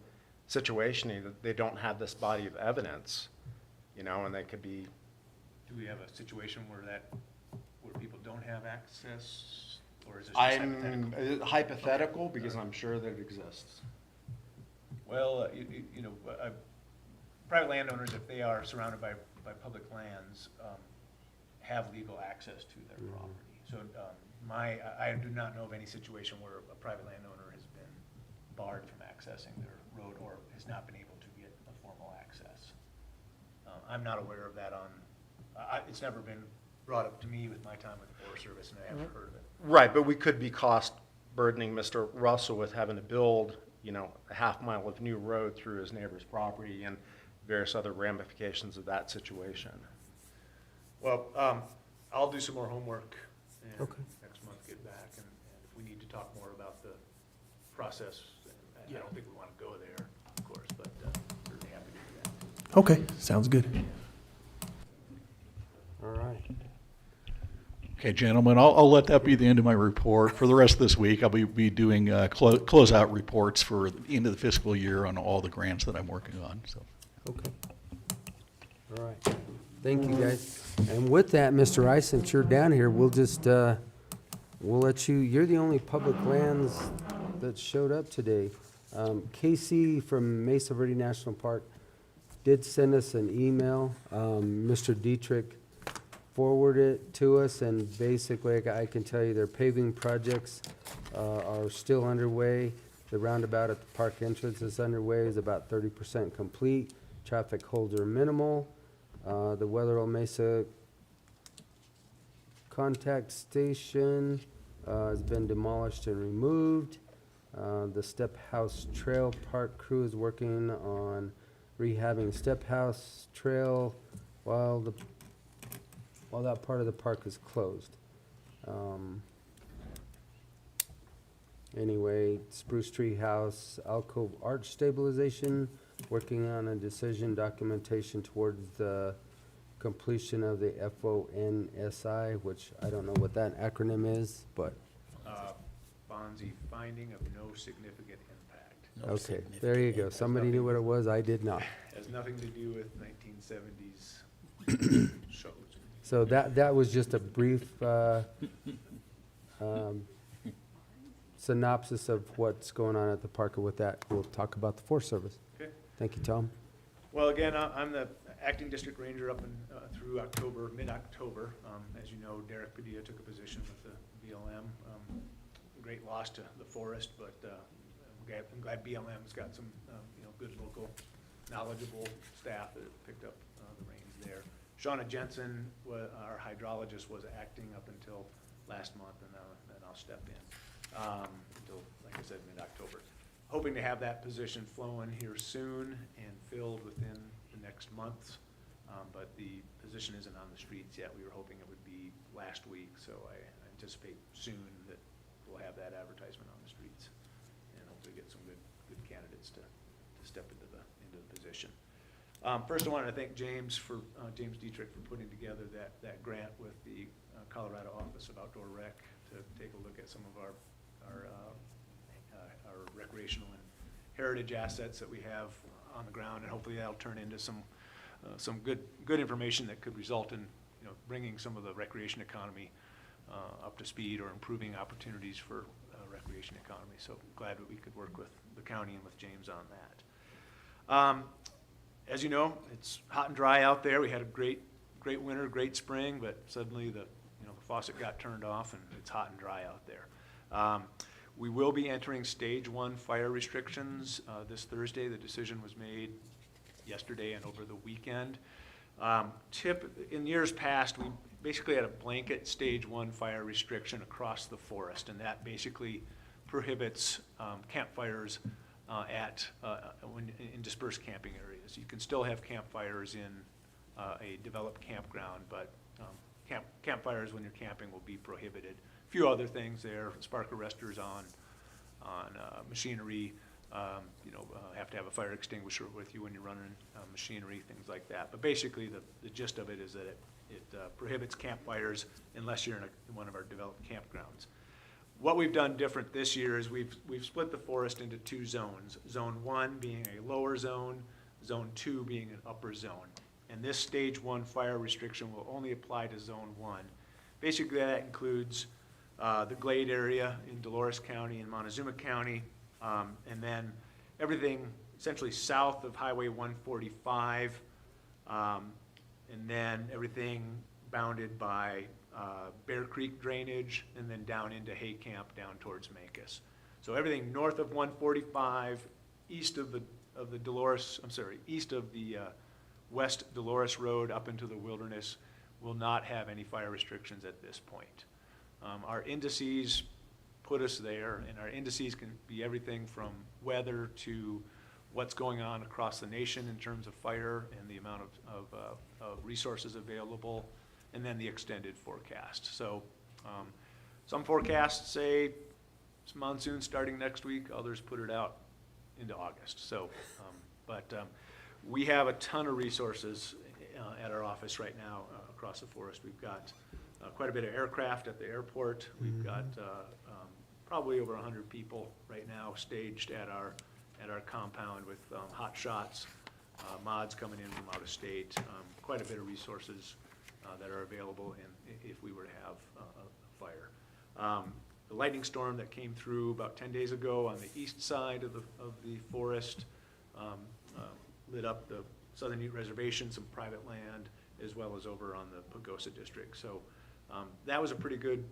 situation? They don't have this body of evidence, and they could be. Do we have a situation where people don't have access, or is this just hypothetical? I'm hypothetical because I'm sure that it exists. Well, private landowners, if they are surrounded by public lands, have legal access to their property. So I do not know of any situation where a private landowner has been barred from accessing their road or has not been able to get a formal access. I'm not aware of that it's never been brought up to me with my time with the Forest Service, and I haven't heard of it. Right, but we could be cost burdening Mr. Russell with having to build, a half mile of new road through his neighbor's property and various other ramifications of that situation. Well, I'll do some more homework and Okay. next month get back, and if we need to talk more about the process, I don't think we want to go there, of course, but certainly happy to do that. Okay, sounds good. all right. Okay, gentlemen, I'll let that be the end of my report. For the rest of this week, I'll be doing closeout reports for the end of the fiscal year on all the grants that I'm working on, so. Okay. All right. Thank you, guys. And with that, Mr. Rice, since you're down here, we'll just, we'll let you're the only public lands that showed up today. Casey from Mesa Verde National Park did send us an email. Mr. Dietrich forwarded it to us, and basically, I can tell you their paving projects are still underway. The roundabout at the park entrance is underway, is about 30% complete. Traffic holds are minimal. The Weatherall Mesa contact station has been demolished and removed. The Step House Trail Park crew is working on rehabbing Step House Trail while that part of the park is closed. Anyway, Spruce Tree House, Alcove Arch Stabilization, working on a decision documentation towards the completion of the FONSI, which I don't know what that acronym is, but, Bonzi, finding of no significant impact. okay, there you go. Somebody knew what it was, I did not. Has nothing to do with 1970s shows. So that was just a brief synopsis of what's going on at the park, and with that, we'll talk about the Forest Service. Okay. Thank you, Tom. Well, again, I'm the acting district ranger up through October, mid-October. As you know, Derek Padilla took a position with the BLM. Great loss to the forest, but I'm glad BLM's got some good local, knowledgeable staff that picked up the reins there. Shauna Jensen, our hydrologist, was acting up until last month, and then I'll step in until, like I said, mid-October. Hoping to have that position flowing here soon and filled within the next month, but the position isn't on the streets yet. We were hoping it would be last week, so I anticipate soon that we'll have that advertisement on the streets and hopefully get some good candidates to step into the position. First, I wanted to thank James Dietrich for putting together that grant with the Colorado Office of Outdoor Rec to take a look at some of our recreational and heritage assets that we have on the ground, and hopefully that'll turn into some good information that could result in bringing some of the recreation economy up to speed or improving opportunities for recreation economy. So glad that we could work with the county and with James on that. As you know, it's hot and dry out there. We had a great winter, great spring, but suddenly the faucet got turned off and it's hot and dry out there. We will be entering stage 1 fire restrictions this Thursday. The decision was made yesterday and over the weekend. In years past, we basically had a blanket stage 1 fire restriction across the forest, and that basically prohibits campfires in dispersed camping areas. You can still have campfires in a developed campground, but campfires when you're camping will be prohibited. A few other things there: spark arresters on machinery. Have to have a fire extinguisher with you when you're running machinery, things like that. But basically, the gist of it is that it prohibits campfires unless you're in one of our developed campgrounds. What we've done different this year is we've split the forest into 2 zones. Zone 1 being a lower zone, Zone 2 being an upper zone. And this stage 1 fire restriction will only apply to Zone 1. Basically, that includes the Glade area in Dolores County and Montezuma County, and then everything essentially south of Highway 145, and then everything bounded by Bear Creek drainage, and then down into Hay Camp down towards Mancos. So everything north of 145, east of the West Dolores Road up into the wilderness will not have any fire restrictions at this point. Our indices put us there, and our indices can be everything from weather to what's going on across the nation in terms of fire and the amount of resources available, and then the extended forecast. So some forecasts say it's monsoon starting next week, others put it out into August. So, we have a ton of resources at our office right now across the forest. We've got quite a bit of aircraft at the airport. We've got probably over 100 people right now staged at our compound with hot shots, mods coming in from out of state, quite a bit of resources that are available if we were to have a fire. The lightning storm that came through about 10 days ago on the east side of the forest lit up the Southern Ute Reservation, some private land, as well as over on the Pagosa District. So that was a pretty good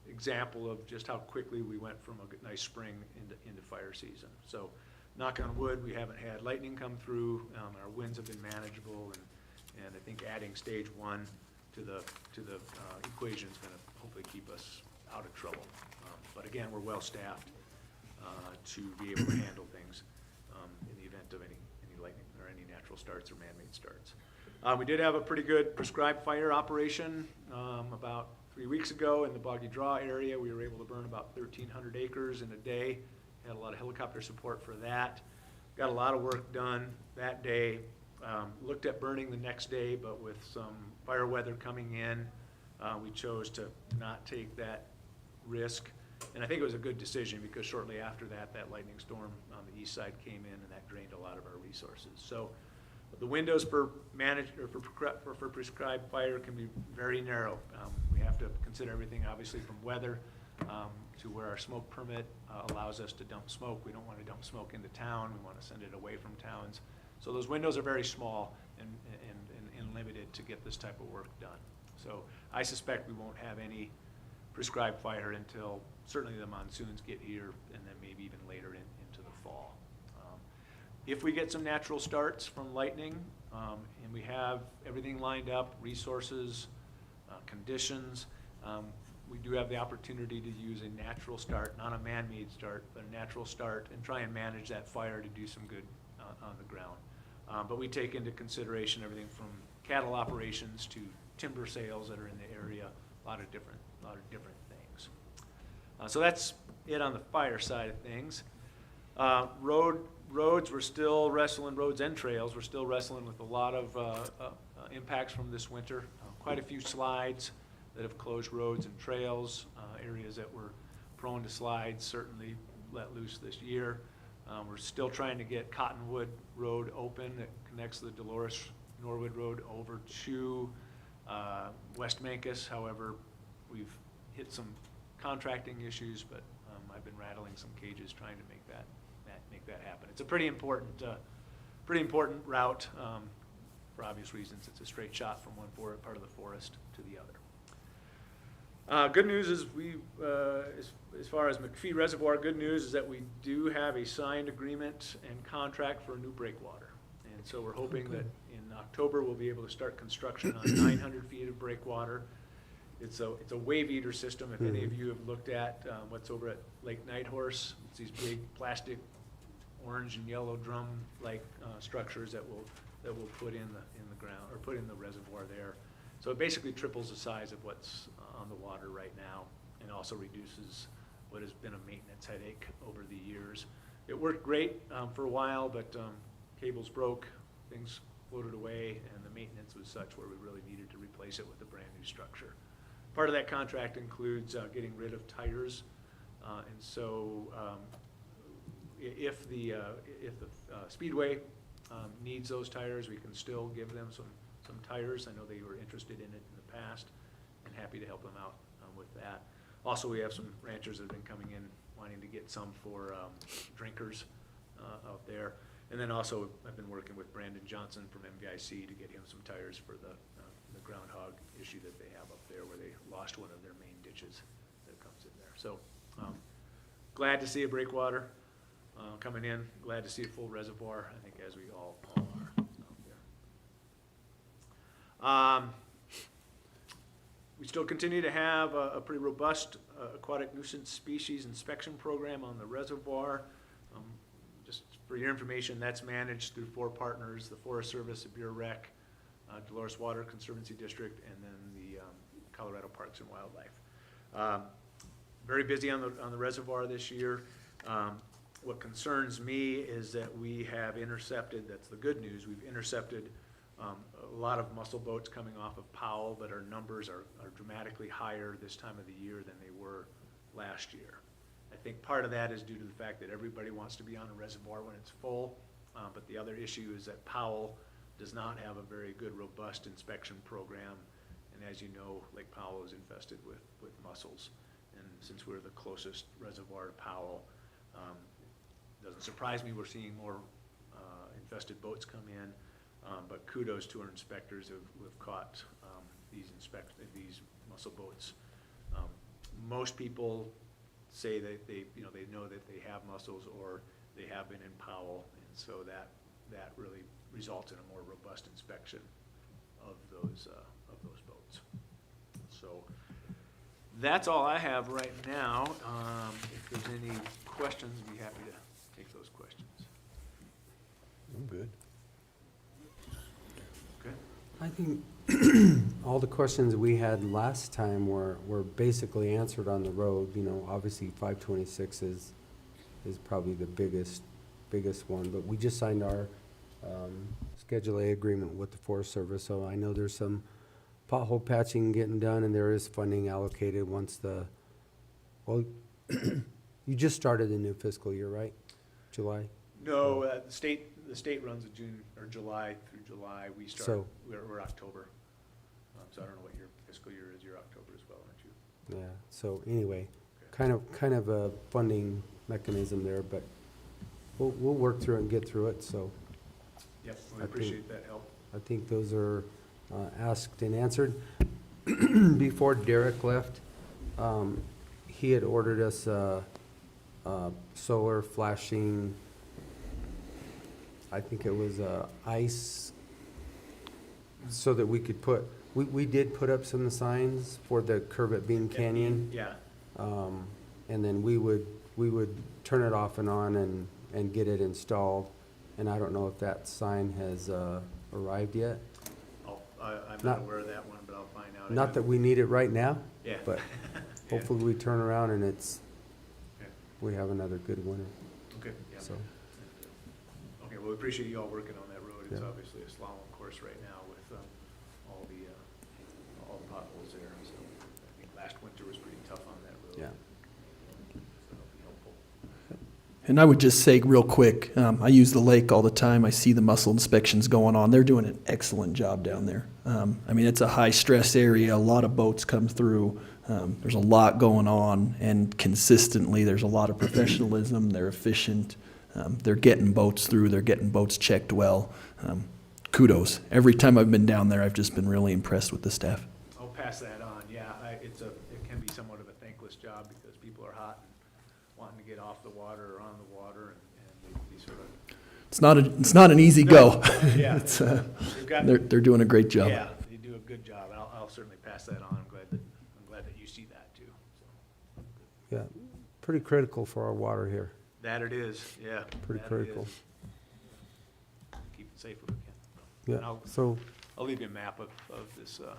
example of just how quickly we went from a nice spring into fire season. So knock on wood, we haven't had lightning come through. Our winds have been manageable, and I think adding stage 1 to the equation is going to hopefully keep us out of trouble. But again, we're well staffed to be able to handle things in the event of any lightning or any natural starts or man-made starts. We did have a pretty good prescribed fire operation about 3 weeks ago in the Boggy Draw area. We were able to burn about 1,300 acres in a day. Had a lot of helicopter support for that. Got a lot of work done that day. Looked at burning the next day, but with some fire weather coming in, we chose to not take that risk. And I think it was a good decision because shortly after that, that lightning storm on the east side came in and that drained a lot of our resources. So the windows for for prescribed fire can be very narrow. We have to consider everything obviously from weather to where our smoke permit allows us to dump smoke. We don't want to dump smoke into town. We want to send it away from towns. So those windows are very small and limited to get this type of work done. So I suspect we won't have any prescribed fire until certainly the monsoons get here and then maybe even later into the fall. If we get some natural starts from lightning and we have everything lined up, resources, conditions, we do have the opportunity to use a natural start, not a man-made start, but a natural start, and try and manage that fire to do some good on the ground. But we take into consideration everything from cattle operations to timber sales that are in the area, a lot of different things. So that's it on the fire side of things. Roads, we're still wrestling, roads and trails, we're still wrestling with a lot of impacts from this winter. Quite a few slides that have closed roads and trails, areas that were prone to slides certainly let loose this year. We're still trying to get Cottonwood Road open that connects the Dolores Norwood Road over to West Mancus. However, we've hit some contracting issues, but I've been rattling some cages trying to make that happen. It's a pretty important route for obvious reasons. It's a straight shot from one part of the forest to the other. Good news is as far as McPhee Reservoir, good news is that we do have a signed agreement and contract for a new breakwater. And so we're hoping that in October we'll be able to start construction on 900 feet of breakwater. It's a wave eater system. If any of you have looked at what's over at Lake Nighthorse, it's these big plastic orange and yellow drum-like structures that we'll put in the ground or put in the reservoir there. So it basically triples the size of what's on the water right now, and also reduces what has been a maintenance headache over the years. It worked great for a while, but cables broke, things floated away, and the maintenance was such where we really needed to replace it with a brand new structure. Part of that contract includes getting rid of tires, and so if the Speedway needs those tires, we can still give them some tires. I know they were interested in it in the past, and happy to help them out with that. Also, we have some ranchers that have been coming in wanting to get some for drinkers out there. And then also, I've been working with Brandon Johnson from MVIC to get him some tires for the groundhog issue that they have up there, where they lost one of their main ditches that comes in there. So glad to see a breakwater coming in, glad to see a full reservoir, I think, as we all are out there. We still continue to have a pretty robust aquatic nuisance species inspection program on the reservoir. Just for your information, that's managed through 4 partners: the Forest Service, the Bureau Rec, Dolores Water Conservancy District, and then the Colorado Parks and Wildlife. Very busy on the reservoir this year. What concerns me is that we have intercepted, that's the good news, we've intercepted a lot of mussel boats coming off of Powell, but our numbers are dramatically higher this time of the year than they were last year. I think part of that is due to the fact that everybody wants to be on a reservoir when it's full, but the other issue is that Powell does not have a very good, robust inspection program, and as you know, Lake Powell is infested with mussels, and since we're the closest reservoir to Powell, doesn't surprise me we're seeing more infested boats come in, but kudos to our inspectors who have caught these mussel boats. Most people say that they know that they have mussels or they have been in Powell, and so that really results in a more robust inspection of those boats. So That's all I have right now. If there's any questions, I'd be happy to take those questions. I'm good. Okay? I think all the questions we had last time were basically answered on the road. You know, obviously 526 is probably the biggest one, but we just signed our Schedule A agreement with the Forest Service, so I know there's some pothole patching getting done, and there is funding allocated once well, you just started the new fiscal year, right? July? No, the state runs of June or July through July. We start, So- we're October. So I don't know what your fiscal year is. You're October as well, aren't you? Yeah, so anyway, kind of a funding mechanism there, but we'll work through it and get through it, so Yep, I we think- appreciate that help. I think those are asked and answered. Before Derek left, he had ordered us solar flashing, I think it was ice, so that we could we did put up some signs for the curve at Bean Canyon. Yeah, And then we would turn it off and on and get it installed. And I don't know if that sign has arrived yet. I'm Not- not aware of that one, but I'll find out. Not that we need it right now, Yeah. but Yeah. hopefully we turn around and Okay. we have another good winter, Okay, yeah. so. Okay, well, we appreciate you all working on that road. It's Yeah. obviously a slalom course right now with all the potholes there. So I think last winter was pretty tough on that road. Yeah. So it'll be helpful. And I would just say real quick, I use the lake all the time. I see the mussel inspections going on. They're doing an excellent job down there. I mean, it's a high-stress area. A lot of boats come through. There's a lot going on, and consistently, there's a lot of professionalism. They're efficient. They're getting boats through. They're getting boats checked well. Kudos. Every time I've been down there, I've just been really impressed with the staff. I'll pass that on. Yeah, it can be somewhat of a thankless job because people are hot and wanting to get off the water or on the water, and they sort of. It's not an easy go. Yeah. It's, They've got- they're doing a great job. Yeah, they do a good job, and I'll certainly pass that on. I'm glad that you see that too. So. Yeah, pretty critical for our water here. That it is, yeah. Pretty that it critical. is. Keep it safe if we can. Yeah, And so, I'll leave you a map of this, of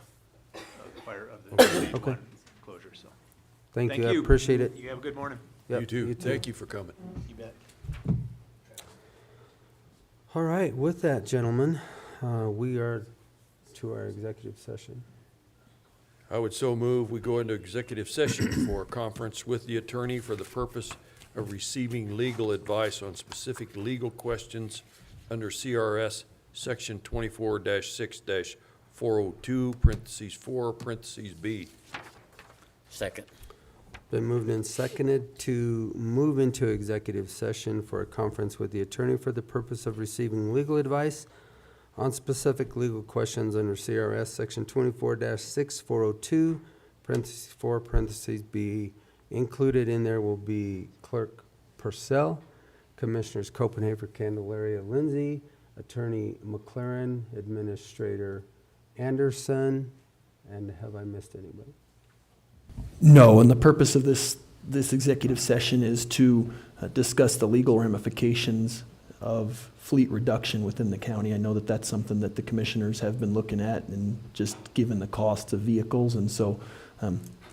the stage Okay. one closure, so. thank you, I appreciate it. You have a good morning. Yep, You too. Thank you for coming. You bet. All right, with that, gentlemen, we are to our executive session. I would so move, we go into executive session for a conference with the attorney for the purpose of receiving legal advice on specific legal questions under CRS Section 24-6-402, parentheses 4, parentheses B. Second. Been moved and seconded to move into executive session for a conference with the attorney for the purpose of receiving legal advice on specific legal questions under CRS Section 24-6402, parentheses 4, parentheses B. Included in there will be Clerk Purcell, Commissioners Copenhaver, Candelaria, Lindsay, Attorney McLaren, Administrator Anderson, and have I missed anybody? No, and the purpose of this executive session is to discuss the legal ramifications of fleet reduction within the county. I know that that's something that the commissioners have been looking at, and just given the cost of vehicles, and so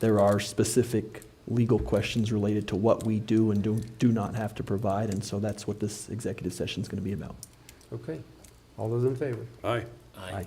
there are specific legal questions related to what we do and do not have to provide, and so that's what this executive session is going to be about. Okay, all those in favor? Aye. Aye.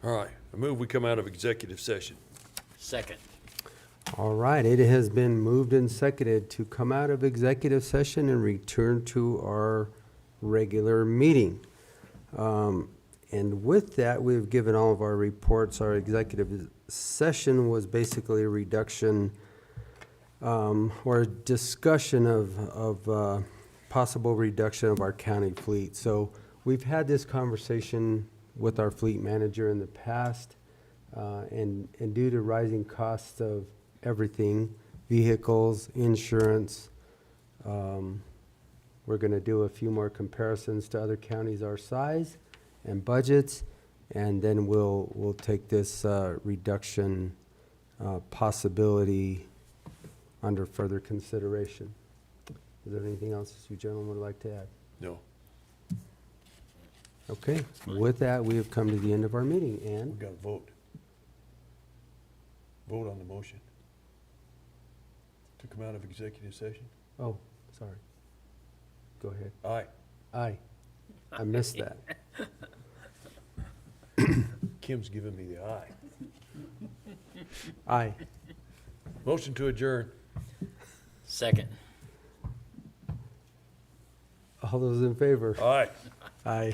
All right, I move we come out of executive session. Second. All right, it has been moved and seconded to come out of executive session and return to our regular meeting. And with that, we've given all of our reports. Our executive session was basically a reduction or a discussion of possible reduction of our county fleet. So we've had this conversation with our fleet manager in the past, and due to rising costs of everything, vehicles, insurance, we're gonna do a few more comparisons to other counties our size and budgets, and then we'll take this reduction possibility under further consideration. Is there anything else you gentlemen would like to add? No. Okay, with that, we have come to the end of our meeting, and We got to vote. Vote on the motion. To come out of executive session? oh, sorry. Go ahead. Aye. Aye. I missed that. Kim's giving me the eye. Aye. Motion to adjourn. Second. All those in favor? Aye. Aye.